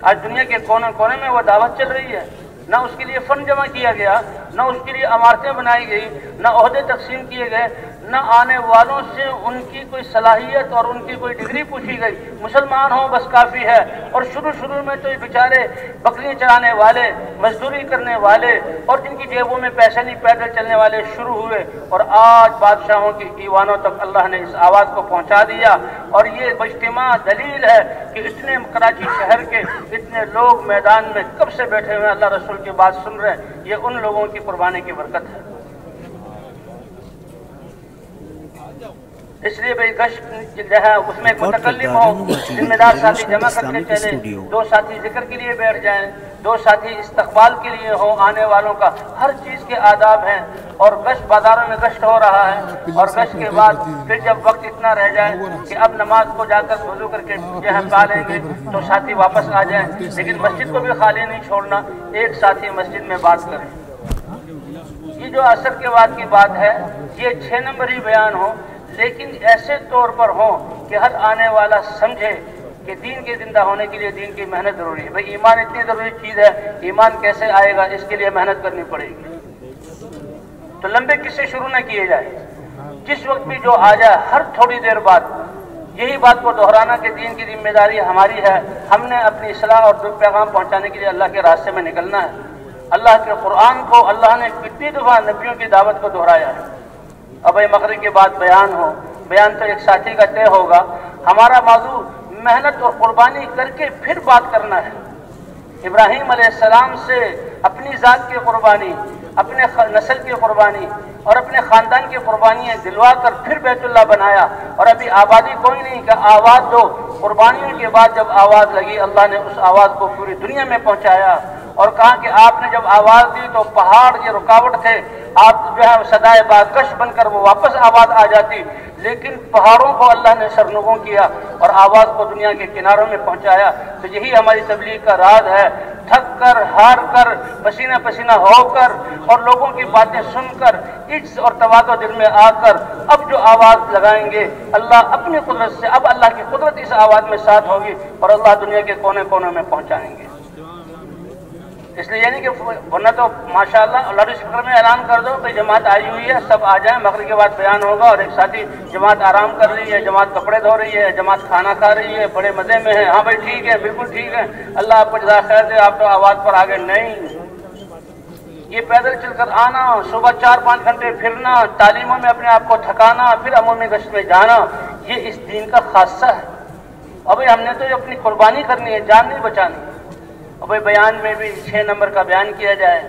آج دنیا کے کونے کونے میں وہ دعوت چل رہی ہے۔ نہ اس کے لیے فنڈ جمع کیا گیا، نہ اس کے لیے عمارتیں بنائی گئی، نہ عہدے تقسیم کیے گئے، نہ آنے والوں سے ان کی کوئی صلاحیت اور ان کی کوئی ڈگری پوچھی گئی۔ مسلمان ہوں بس کافی ہے۔ اور شروع میں تو یہ بیچارے بکریاں چرانے والے، مزدوری کرنے والے، اور جن کی جیبوں میں پیسے نہیں، پیدل چلنے والے شروع ہوئے، اور آج بادشاہوں کی ایوانوں تک اللہ نے اس آواز کو پہنچا دیا۔ اور یہ اجتماع دلیل ہے کہ اتنے کراچی شہر کے اتنے لوگ میدان میں کب سے بیٹھے ہوئے اللہ رسول کی بات سن رہے ہیں، یہ ان لوگوں کی قربانی کی برکت ہے۔ اس لیے بھائی گشت جو ہے اس میں متکلم ہو، ذمہ دار ساتھی جمع کرتے چلے، 2 ساتھی ذکر کے لیے بیٹھ جائیں، 2 ساتھی استقبال کے لیے ہوں آنے والوں کا، ہر چیز کے آداب ہیں۔ اور گشت بازاروں میں گشت ہو رہا ہے، اور گشت کے بعد پھر جب وقت اتنا رہ جائے کہ اب نماز کو جا کر وضو کر کے جو ہے پا لیں گے تو ساتھی واپس آ جائیں، لیکن مسجد کو بھی خالی نہیں چھوڑنا، ایک ساتھی مسجد میں بات کریں۔ یہ جو عصر کے بعد کی بات ہے یہ 6 نمبر ہی بیان ہو، لیکن ایسے طور پر ہوں کہ ہر آنے والا سمجھے کہ دین کے زندہ ہونے کے لیے دین کی محنت ضروری ہے۔ بھئی ایمان اتنی ضروری چیز ہے، ایمان کیسے آئے گا، اس کے لیے محنت کرنی پڑے گی۔ تو لمبے قصے شروع نہ کیے جائے، جس وقت بھی جو آ جائے ہر تھوڑی دیر بعد یہی بات کو دہرانا کہ دین کی ذمہ داری ہماری ہے، ہم نے اپنی اصلاح اور پیغام پہنچانے کے لیے اللہ کے راستے میں نکلنا ہے۔ اللہ کے قرآن کو اللہ نے کتنی دفعہ نبیوں کی دعوت کو دہرایا ہے۔ اب مغرب کے بعد بیان ہو، بیان تو ایک ساتھی کا طے ہوگا، ہمارا موضوع محنت اور قربانی کر کے پھر بات کرنا ہے۔ ابراہیم علیہ السلام سے اپنی ذات کی قربانی، اپنے نسل کی قربانی اور اپنے خاندان کی قربانیاں دلوا کر پھر بیت اللہ بنایا، اور ابھی آبادی کوئی نہیں کہ آواز دو۔ قربانیوں کے بعد جب آواز لگی اللہ نے اس آواز کو پوری دنیا میں پہنچایا، اور کہا کہ آپ نے جب آواز دی تو پہاڑ یہ رکاوٹ تھے، آپ جو ہے صدائے بادکش بن کر وہ واپس آواز آ جاتی، لیکن پہاڑوں کو اللہ نے سرنگوں کیا اور آواز کو دنیا کے کناروں میں پہنچایا۔ تو یہی ہماری تبلیغ کا راز ہے، تھک کر، ہار کر، پسینہ پسینہ ہو کر اور لوگوں کی باتیں سن کر، عجز اور تواضع دل میں آ کر اب جو آواز لگائیں گے اللہ اپنی قدرت سے، اب اللہ کی قدرت اس آواز میں ساتھ ہوگی اور اللہ دنیا کے کونے کونے میں پہنچائیں گے۔ اس لیے یعنی کہ ورنہ تو ماشاءاللہ لاؤڈ اسپیکر میں اعلان کر دو کہ جماعت آئی ہوئی ہے، سب آ جائیں، مغرب کے بعد بیان ہوگا، اور ایک ساتھی جماعت آرام کر رہی ہے، جماعت کپڑے دھو رہی ہے، جماعت کھانا کھا رہی ہے، بڑے مزے میں ہے، ہاں بھائی ٹھیک ہے، بالکل ٹھیک ہے، اللہ آپ کو جزائے خیر دے، آپ تو آواز پر آگے نہیں۔ یہ پیدل چل کر آنا، صبح 4-5 گھنٹے پھرنا، تعلیموں میں اپنے آپ کو تھکانا، پھر عمومی گشت میں جانا، یہ اس دین کا خاصہ ہے۔ ابھی ہم نے تو اپنی قربانی کرنی ہے، جان نہیں بچانی۔ اور بھائی بیان میں بھی 6 نمبر کا بیان کیا جائے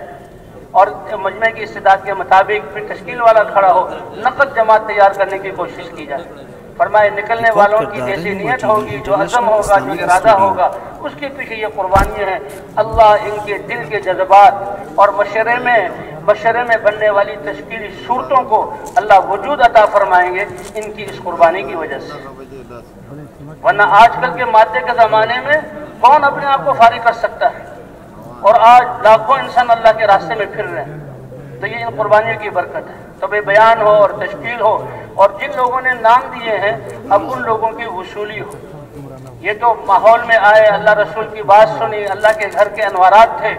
اور مجمع کی استعداد کے مطابق پھر تشکیل والا کھڑا ہو، نقد جماعت تیار کرنے کی کوشش کی جائے۔ فرمائے نکلنے والوں کی جیسی نیت ہوگی، جو عزم ہوگا، جو ارادہ ہوگا، اس کے پیچھے یہ قربانیاں ہیں۔ اللہ ان کے دل کے جذبات اور مشورے میں بننے والی تشکیلی صورتوں کو اللہ وجود عطا فرمائیں گے ان کی اس قربانی کی وجہ سے۔ ورنہ آج کل کے مادے کے زمانے میں کون اپنے آپ کو فارغ کر سکتا ہے، اور آج لاکھوں انسان اللہ کے راستے میں پھر رہے ہیں، تو یہ ان قربانیوں کی برکت ہے۔ تو بے بیان ہو اور تشکیل ہو، اور جن لوگوں نے نام دیے ہیں اب ان لوگوں کی وصولی ہو۔ یہ تو ماحول میں آئے، اللہ رسول کی بات سنی، اللہ کے گھر کے انوارات تھے،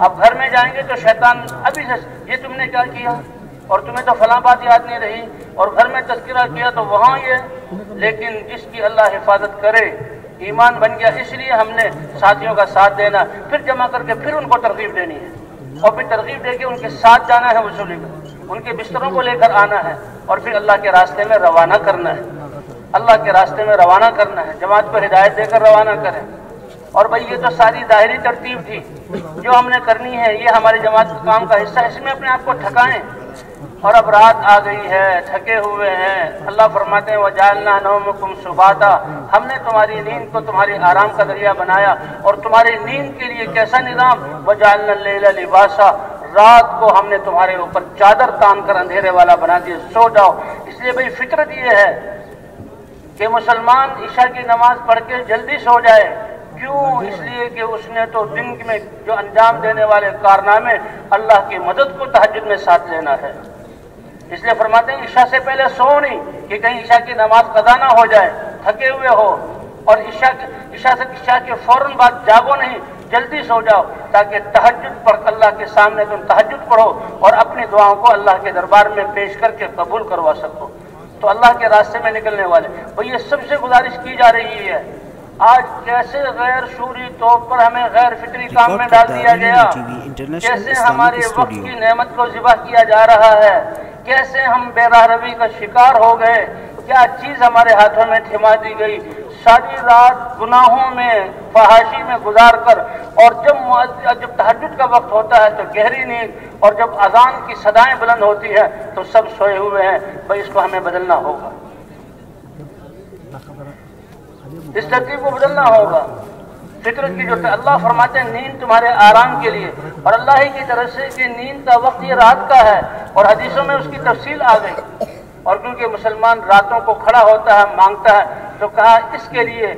اب گھر میں جائیں گے تو شیطان ابھی سے یہ تم نے کیا کیا، اور تمہیں تو فلاں بات یاد نہیں رہی، اور گھر میں تذکرہ کیا تو وہاں یہ۔ لیکن جس کی اللہ حفاظت کرے، ایمان بن گیا، اس لیے ہم نے ساتھیوں کا ساتھ دینا، پھر جمع کر کے پھر ان کو ترغیب دینی ہے، اور پھر ترغیب دے کے ان کے ساتھ جانا ہے وصولی میں، ان کے بستروں کو لے کر آنا ہے، اور پھر اللہ کے راستے میں روانہ کرنا ہے، اللہ کے راستے میں روانہ کرنا ہے، جماعت کو ہدایت دے کر روانہ کریں۔ اور بھائی یہ تو ساری ظاہری ترتیب تھی جو ہم نے کرنی ہے، یہ ہماری جماعت کے کام کا حصہ ہے، اس میں اپنے آپ کو تھکائیں۔ اور اب رات آ گئی ہے، تھکے ہوئے ہیں، اللہ فرماتے ہیں وَجَعَلْنَا نَوْمَكُمْ سُبَاتًا، ہم نے تمہاری نیند کو تمہاری آرام کا ذریعہ بنایا، اور تمہاری نیند کے لیے کیسا نظام، وَجَعَلْنَا اللَّيْلَ لِبَاسًا، رات کو ہم نے تمہارے اوپر چادر تان کر اندھیرے والا بنا دیا، سو جاؤ۔ اس لیے بھائی فطرت یہ ہے کہ مسلمان عشاء کی نماز پڑھ کے جلدی سو جائے۔ کیوں؟ اس لیے کہ اس نے تو دن میں جو انجام دینے والے کارنامے، اللہ کی مدد کو تہجد میں ساتھ لینا ہے۔ اس لیے فرماتے ہیں عشاء سے پہلے سو نہیں، کہ کہیں عشاء کی نماز قضا نہ ہو جائے، تھکے ہوئے ہو، اور عشاء کے فوراً بعد جاگو نہیں، جلدی سو جاؤ، تاکہ تہجد پڑھ اللہ کے سامنے تم تہجد پڑھو اور اپنی دعاؤں کو اللہ کے دربار میں پیش کر کے قبول کروا سکو۔ تو اللہ کے راستے میں نکلنے والے وہ یہ سب سے گزارش کی جا رہی ہے۔ آج کیسے غیر شعوری طور پر ہمیں غیر فطری کام میں ڈال دیا گیا، کیسے ہمارے وقت کی نعمت کو ذبح کیا جا رہا ہے، کیسے ہم بے راہ روی کا شکار ہو گئے، کیا چیز ہمارے ہاتھوں میں تھما دی گئی، ساری رات گناہوں میں فحاشی میں گزار کر، اور جب تہجد کا وقت ہوتا ہے تو گہری نیند، اور جب اذان کی صدائیں بلند ہوتی ہیں تو سب سوئے ہوئے ہیں۔ بھائی اس کو ہمیں بدلنا ہوگا، اس ترتیب کو بدلنا ہوگا۔ فطرت کی جو اللہ فرماتے ہیں نیند تمہارے آرام کے لیے، اور اللہ ہی کی طرف سے کہ نیند کا وقت یہ رات کا ہے، اور حدیثوں میں اس کی تفصیل آ گئی۔ اور کیونکہ مسلمان راتوں کو کھڑا ہوتا ہے، مانگتا ہے، تو کہا اس کے لیے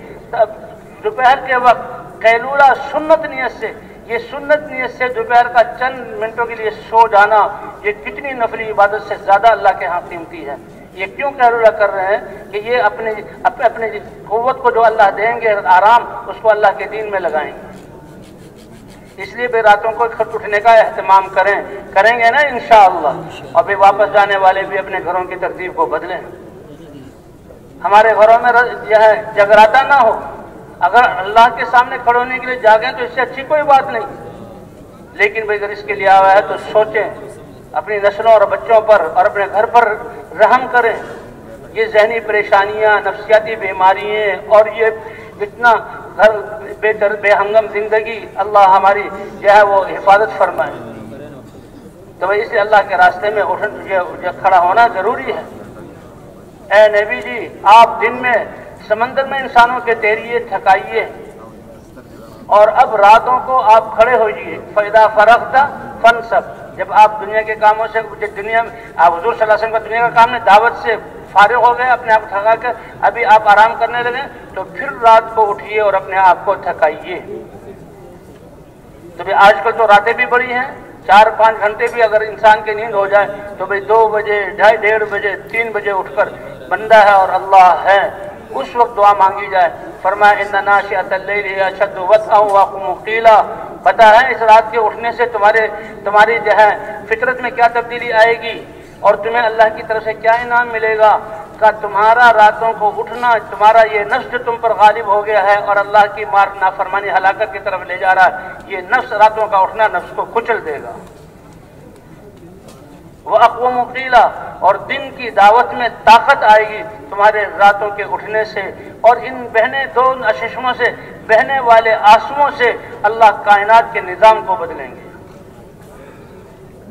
دوپہر کے وقت قیلولہ سنت نیت سے، یہ سنت نیت سے دوپہر کا چند منٹوں کے لیے سو جانا، یہ کتنی نفلی عبادت سے زیادہ اللہ کے ہاں قیمتی ہے۔ یہ کیوں قیلولہ کر رہے ہیں کہ یہ اپنے قوت کو جو اللہ دیں گے آرام، اس کو اللہ کے دین میں لگائیں گے۔ اس لیے بے راتوں کو اٹھنے کا اہتمام کریں گے نا انشاءاللہ، اور بھی واپس جانے والے بھی اپنے گھروں کی ترتیب کو بدلیں۔ ہمارے گھروں میں یہ ہے جگراتا نہ ہو، اگر اللہ کے سامنے کھڑے ہونے کے لیے جاگیں تو اس سے اچھی کوئی بات نہیں، لیکن بھائی اگر اس کے لیے آیا ہے تو سوچیں، اپنی نسلوں اور بچوں پر اور اپنے گھر پر رحم کریں۔ یہ ذہنی پریشانیاں، نفسیاتی بیماریاں، اور یہ اتنا بے ہنگم زندگی، اللہ ہماری جو ہے وہ حفاظت فرمائے۔ تو اس لیے اللہ کے راستے میں کھڑا ہونا ضروری ہے۔ اے نبی جی، آپ دن میں سمندر میں انسانوں کے تیریے تھکائیے، اور اب راتوں کو آپ کھڑے ہوئیے۔ فَإِذَا فَرَغْتَ فَانْصَبْ، جب آپ دنیا کے کاموں سے، دنیا میں آپ حضور صلی اللہ علیہ وسلم کا دنیا کا کام نے دعوت سے فارغ ہو گئے، اپنے آپ کو تھکا کر ابھی آپ آرام کرنے لگے، تو پھر رات کو اٹھیے اور اپنے آپ کو تھکائیے۔ تو آج کل تو راتیں بھی بڑی ہیں، 4-5 گھنٹے بھی اگر انسان کی نیند ہو جائے تو بھائی 2 بجے، 1:30 بجے، 3 بجے اٹھ کر بندہ ہے اور اللہ ہے، اس وقت دعا مانگی جائے۔ فرمایا ان ناشئۃ اللیل ہی اشد وطئا واقوم قیلا، پتہ ہے اس رات کے اٹھنے سے تمہاری جو ہے فطرت میں کیا تبدیلی آئے گی، اور تمہیں اللہ کی طرف سے کیا انعام ملے گا، کہ تمہارا راتوں کو اٹھنا، تمہارا یہ نفس جو تم پر غالب ہو گیا ہے اور اللہ کی نافرمانی ہلاکت کی طرف لے جا رہا ہے، یہ نفس راتوں کا اٹھنا نفس کو کچل دے گا۔ وہ اقوام قیلا، اور دن کی دعوت میں طاقت آئے گی تمہارے راتوں کے اٹھنے سے، اور ان بہنے دو چشموں سے بہنے والے آنسوؤں سے اللہ کائنات کے نظام کو بدلیں گے۔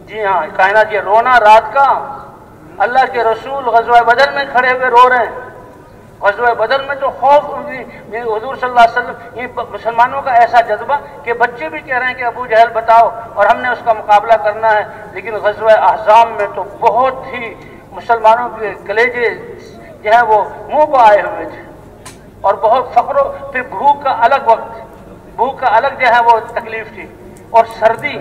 جی ہاں، کائنات یہ رونا رات کا، اللہ کے رسول غزوہ بدر میں کھڑے ہوئے رو رہے ہیں۔ غزوہ بدر میں تو خوف، حضور صلی اللہ علیہ وسلم، یہ مسلمانوں کا ایسا جذبہ کہ بچے بھی کہہ رہے ہیں کہ ابو جہل بتاؤ، اور ہم نے اس کا مقابلہ کرنا ہے۔ لیکن غزوہ احزاب میں تو بہت ہی مسلمانوں کے کلیجے جو ہے وہ منہ کو آئے ہوئے تھے، اور بہت فقر و پھر بھوک کا الگ وقت، بھوک کا الگ جو ہے وہ تکلیف تھی، اور سردی۔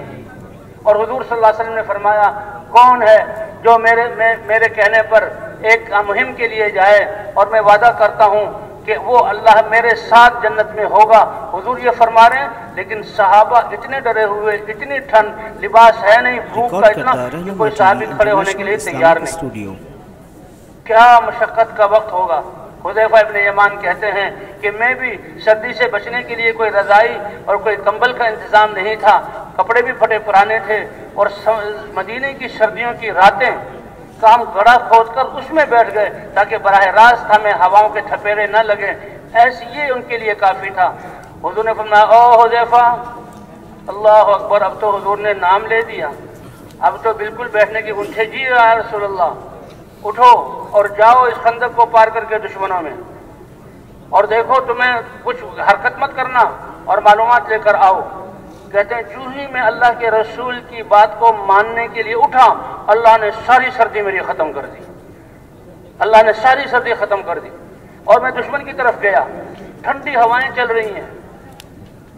اور حضور صلی اللہ علیہ وسلم نے فرمایا کون ہے جو میرے کہنے پر ایک مہم کے لیے جائے، اور میں وعدہ کرتا ہوں کہ وہ اللہ میرے ساتھ جنت میں ہوگا۔ حضور یہ فرما رہے ہیں، لیکن صحابہ اتنے ڈرے ہوئے، اتنی ٹھنڈ، لباس ہے نہیں، بھوک کا اتنا کہ کوئی صحابی کھڑے ہونے کے لیے تیار نہیں۔ کیا مشقت کا وقت ہوگا۔ حذیفہ ابن یمان کہتے ہیں کہ میں بھی سردی سے بچنے کے لیے کوئی رضائی اور کوئی کمبل کا انتظام نہیں تھا، کپڑے بھی پھٹے پرانے تھے، اور مدینے کی سردیوں کی راتیں کا ہم گڑھا کھود کر اس میں بیٹھ گئے تاکہ براہ راست ہمیں ہواؤں کے تھپیڑے نہ لگیں، ایسے یہ ان کے لیے کافی تھا۔ حضور نے فرمایا او حذیفہ، اللہ اکبر، اب تو حضور نے نام لے دیا، اب تو بالکل بیٹھنے کی اونٹے، جی یا رسول اللہ، اٹھو اور جاؤ اس خندق کو پار کر کے دشمنوں میں، اور دیکھو تمہیں کچھ حرکت مت کرنا، اور معلومات لے کر آؤ۔ کہتے ہیں جو ہی میں اللہ کے رسول کی بات کو ماننے کے لیے اٹھا، اللہ نے ساری سردی میری ختم کر دی، اللہ نے ساری سردی ختم کر دی، اور میں دشمن کی طرف گیا، ٹھنڈی ہوائیں چل رہی ہیں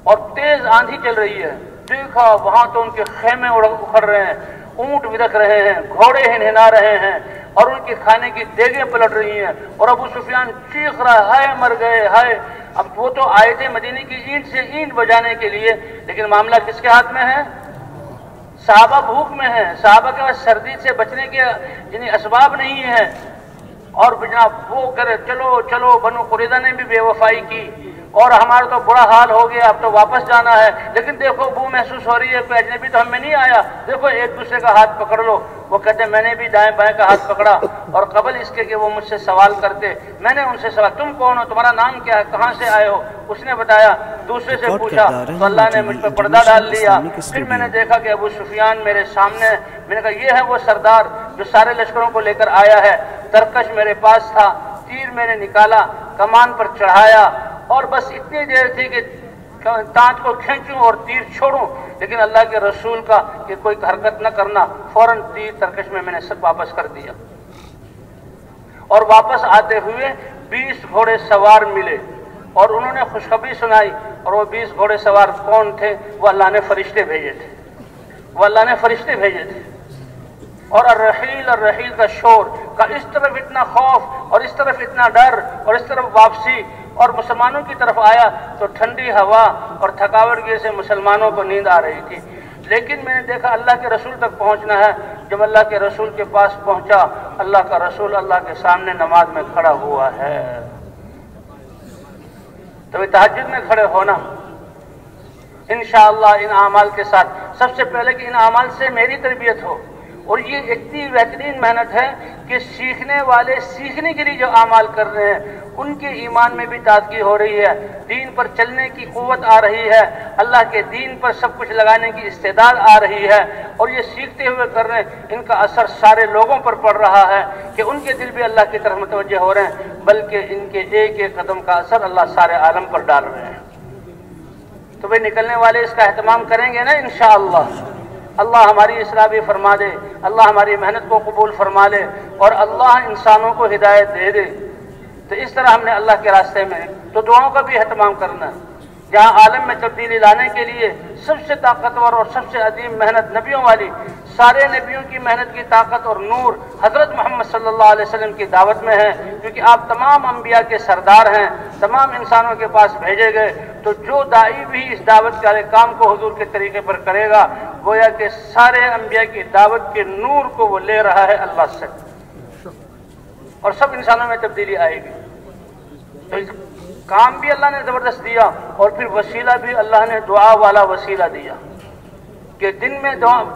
اور تیز آندھی چل رہی ہے، دیکھا وہاں تو ان کے خیمے اکھڑ رہے ہیں، اونٹ بدک رہے ہیں، گھوڑے ہنہنا رہے ہیں، اور ان کے کھانے کی دیگیں پلٹ رہی ہیں، اور ابو سفیان چیخ رہا ہے ہائے مر گئے ہائے۔ اب وہ تو آئے تھے مدینے کی اینٹ سے اینٹ بجانے کے لیے، لیکن معاملہ کس کے ہاتھ میں ہے؟ صحابہ بھوک میں ہیں، صحابہ کے پاس سردی سے بچنے کے یعنی اسباب نہیں ہیں، اور جناب وہ کرے چلو چلو، بنو قریظہ نے بھی بے وفائی کی، اور ہمارا تو برا حال ہو گیا، اب تو واپس جانا ہے، لیکن دیکھو بو محسوس ہو رہی ہے، کوئی اجنبی تو ہم میں نہیں آیا، دیکھو ایک دوسرے کا ہاتھ پکڑ لو۔ وہ کہتے ہیں میں نے بھی دائیں بائیں کا ہاتھ پکڑا، اور قبل اس کے کہ وہ مجھ سے سوال کرتے، میں نے ان سے سوال تم کون ہو، تمہارا نام کیا ہے، کہاں سے آئے ہو، اس نے بتایا، دوسرے سے پوچھا تو اللہ نے مجھ پہ پردہ ڈال لیا۔ پھر میں نے دیکھا کہ ابو سفیان میرے سامنے، میں نے کہا یہ ہے وہ سردار جو سارے لشکروں کو لے کر آیا ہے، ترکش میرے پاس تھا، تیر میں نے نکالا، کمان پر چڑھایا، اور بس اتنی دیر تھی کہ تانت کو کھینچوں اور تیر چھوڑوں، لیکن اللہ کے رسول کا کہ کوئی حرکت نہ کرنا، فوراً تیر ترکش میں نے سب واپس کر دیا۔ اور واپس آتے ہوئے 20 گھوڑے سوار ملے، اور انہوں نے خوشخبری سنائی، اور وہ 20 گھوڑے سوار کون تھے؟ وہ اللہ نے فرشتے بھیجے تھے، وہ اللہ نے فرشتے بھیجے تھے۔ اور الرحیل الرحیل کا شور کا اس طرف اتنا خوف، اور اس طرف اتنا ڈر، اور اس طرف واپسی، اور مسلمانوں کی طرف آیا تو ٹھنڈی ہوا اور تھکاوٹ کی سے مسلمانوں کو نیند آ رہی تھی، لیکن میں نے دیکھا اللہ کے رسول تک پہنچنا ہے۔ جب اللہ کے رسول کے پاس پہنچا، اللہ کا رسول اللہ کے سامنے نماز میں کھڑا ہوا ہے۔ تو تہجد میں کھڑے ہونا انشاءاللہ ان اعمال کے ساتھ، سب سے پہلے کہ ان اعمال سے میری تربیت ہو، اور یہ اتنی بہترین محنت ہے کہ سیکھنے والے سیکھنے کے لیے جو اعمال کر رہے ہیں ان کے ایمان میں بھی تازگی ہو رہی ہے، دین پر چلنے کی قوت آ رہی ہے، اللہ کے دین پر سب کچھ لگانے کی استعداد آ رہی ہے، اور یہ سیکھتے ہوئے کر رہے ہیں، ان کا اثر سارے لوگوں پر پڑ رہا ہے کہ ان کے دل بھی اللہ کی طرف متوجہ ہو رہے ہیں، بلکہ ان کے ایک ایک قدم کا اثر اللہ سارے عالم پر ڈال رہے ہیں۔ تو بھئی نکلنے والے اس کا اہتمام کریں گے نا انشاءاللہ۔ اللہ ہماری اصلاح بھی فرما دے، اللہ ہماری محنت کو قبول فرما لے، اور اللہ انسانوں کو ہدایت دے دے۔ تو اس طرح ہم نے اللہ کے راستے میں تو دعاؤں کا بھی اہتمام کرنا ہے۔ جہاں عالم میں تبدیلی لانے کے لیے سب سے طاقتور اور سب سے عظیم محنت نبیوں والی، سارے نبیوں کی محنت کی طاقت اور نور حضرت محمد صلی اللہ علیہ وسلم کی دعوت میں ہے، کیونکہ آپ تمام انبیاء کے سردار ہیں، تمام انسانوں کے پاس بھیجے گئے۔ تو جو داعی بھی اس دعوت والے کام کو حضور کے طریقے پر کرے گا، گویا کہ سارے انبیاء کی دعوت کے نور کو وہ لے رہا ہے اللہ سے، اور سب انسانوں میں تبدیلی آئے گی۔ تو اس کام بھی اللہ نے زبردست دیا، اور پھر وسیلہ بھی اللہ نے دعا والا وسیلہ دیا کہ دن میں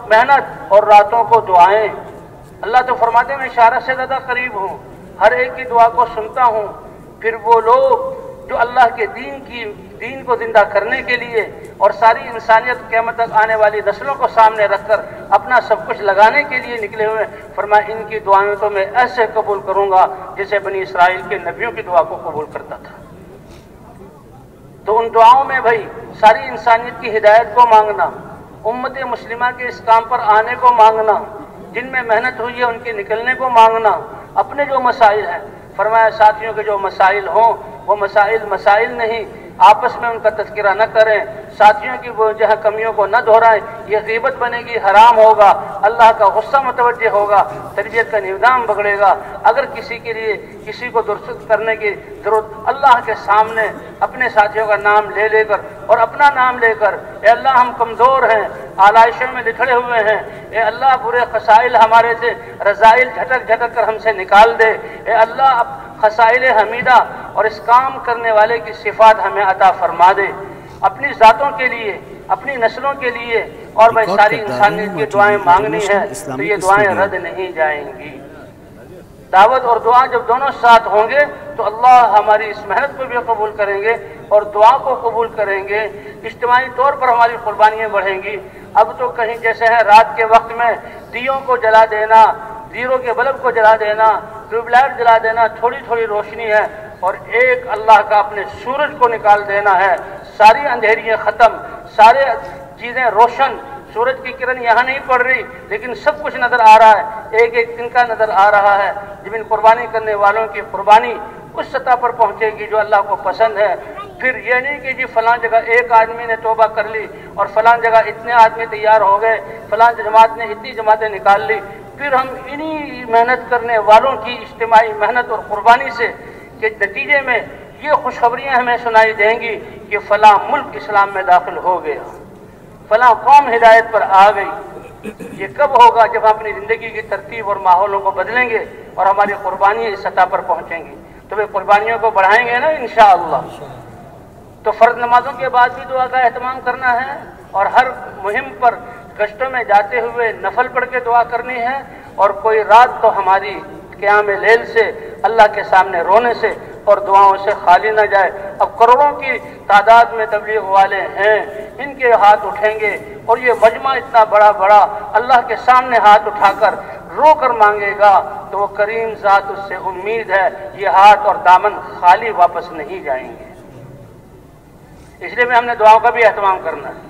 محنت اور راتوں کو دعائیں، اللہ تو فرماتے ہیں میں اشارہ سے زیادہ قریب ہوں، ہر ایک کی دعا کو سنتا ہوں۔ پھر وہ لوگ جو اللہ کے دین کو زندہ کرنے کے لیے اور ساری انسانیت قیامت تک آنے والی نسلوں کو سامنے رکھ کر اپنا سب کچھ لگانے کے لیے نکلے ہوئے، فرمایا ان کی دعائیں تو میں ایسے قبول کروں گا جیسے بنی اسرائیل کے نبیوں کی دعا کو قبول کرتا تھا۔ تو ان دعاؤں میں بھائی ساری انسانیت کی ہدایت کو مانگنا، امت مسلمہ کے اس کام پر آنے کو مانگنا، جن میں محنت ہوئی ہے ان کے نکلنے کو مانگنا، اپنے جو مسائل ہیں فرمایا ساتھیوں کے جو مسائل ہوں وہ مسائل نہیں، آپس میں ان کا تذکرہ نہ کریں، ساتھیوں کی وہ جہاں کمیوں کو نہ دہرائیں، یہ غیبت بنے گی، حرام ہوگا، اللہ کا غصہ متوجہ ہوگا، تربیت کا نظام بگڑے گا۔ اگر کسی کو درست کرنے کی ضرورت، اللہ کے سامنے اپنے ساتھیوں کا نام لے کر اور اپنا نام لے کر، اے اللہ ہم کمزور ہیں، آلائشوں میں لتھڑے ہوئے ہیں، اے اللہ برے خسائل ہمارے سے رذائل جھٹک کر ہم سے نکال دے، اے اللہ خسائل حمیدہ اور اس کام کرنے والے کی صفات ہمیں عطا فرما دے، اپنی ذاتوں کے لیے، اپنی نسلوں کے لیے، اور بھائی ساری انسانیت کی دعائیں مانگنی ہیں تو یہ دعائیں رد نہیں جائیں گی۔ دعوت اور دعا جب دونوں ساتھ ہوں گے تو اللہ ہماری اس محنت کو بھی قبول کریں گے اور دعا کو قبول کریں گے، اجتماعی طور پر ہماری قربانیاں بڑھیں گی۔ اب تو کہیں جیسے ہے رات کے وقت میں دیوں کو جلا دینا، زیرو کے بلب کو جلا دینا، ٹیوب لائٹ جلا دینا، تھوڑی روشنی ہے، اور ایک اللہ کا اپنے سورج کو نکال دینا ہے، ساری اندھیریاں ختم، سارے چیزیں روشن، سورج کی کرن یہاں نہیں پڑ رہی لیکن سب کچھ نظر آ رہا ہے، ایک تنکا نظر آ رہا ہے۔ جب ان قربانی کرنے والوں کی قربانی اس سطح پر پہنچے گی جو اللہ کو پسند ہے، پھر یہ نہیں کہ جی فلاں جگہ ایک آدمی نے توبہ کر لی اور فلاں جگہ اتنے آدمی تیار ہو گئے، فلاں جماعت نے اتنی جماعتیں نکال لی، پھر ہم انہی محنت کرنے والوں کی اجتماعی محنت اور قربانی سے کے نتیجے میں یہ خوشخبریاں ہمیں سنائی دیں گی کہ فلاں ملک اسلام میں داخل ہو گیا، فلاں قوم ہدایت پر آ گئی۔ یہ کب ہوگا؟ جب ہم اپنی زندگی کی ترتیب اور ماحولوں کو بدلیں گے اور ہماری قربانیاں اس سطح پر پہنچیں گی تو وہ قربانیوں کو بڑھائیں گے نا انشاءاللہ۔ تو فرض نمازوں کے بعد بھی دعا کا اہتمام کرنا ہے، اور ہر مہم پر گشتوں میں جاتے ہوئے نفل پڑھ کے دعا کرنی ہے، اور کوئی رات تو ہماری قیام لیل سے اللہ کے سامنے رونے سے اور دعاؤں سے خالی نہ جائے۔ اب کروڑوں کی تعداد میں تبلیغ والے ہیں، ان کے ہاتھ اٹھیں گے اور یہ مجمع اتنا بڑا اللہ کے سامنے ہاتھ اٹھا کر رو کر مانگے گا تو وہ کریم ذات اس سے امید ہے یہ ہاتھ اور دامن خالی واپس نہیں جائیں گے۔ اس لیے ہم نے دعاؤں کا بھی اہتمام کرنا ہے۔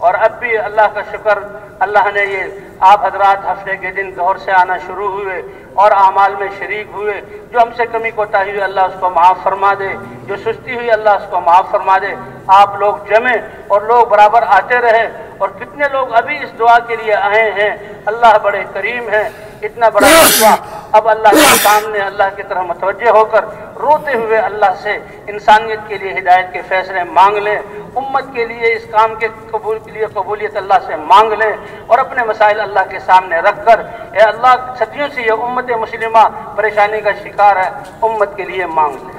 اور اب بھی اللہ کا شکر، اللہ نے یہ آپ حضرات ہفتے کے دن ظہر سے آنا شروع ہوئے اور اعمال میں شریک ہوئے، جو ہم سے کمی کوتاہی ہوئی اللہ اس کو معاف فرما دے، جو سستی ہوئی اللہ اس کو معاف فرما دے۔ آپ لوگ جمع اور لوگ برابر آتے رہے، اور کتنے لوگ ابھی اس دعا کے لیے آئے ہیں۔ اللہ بڑے کریم ہیں، اتنا بڑا دعا اب اللہ کے سامنے اللہ کی طرف متوجہ ہو کر روتے ہوئے اللہ سے انسانیت کے لیے ہدایت کے فیصلے مانگ لیں، امت کے لیے اس کام کے قبولیت اللہ سے مانگ لیں، اور اپنے مسائل اللہ کے سامنے رکھ کر اے اللہ صدیوں سے یہ امت مسلمہ پریشانی کا شکار ہے، امت کے لیے مانگ لیں۔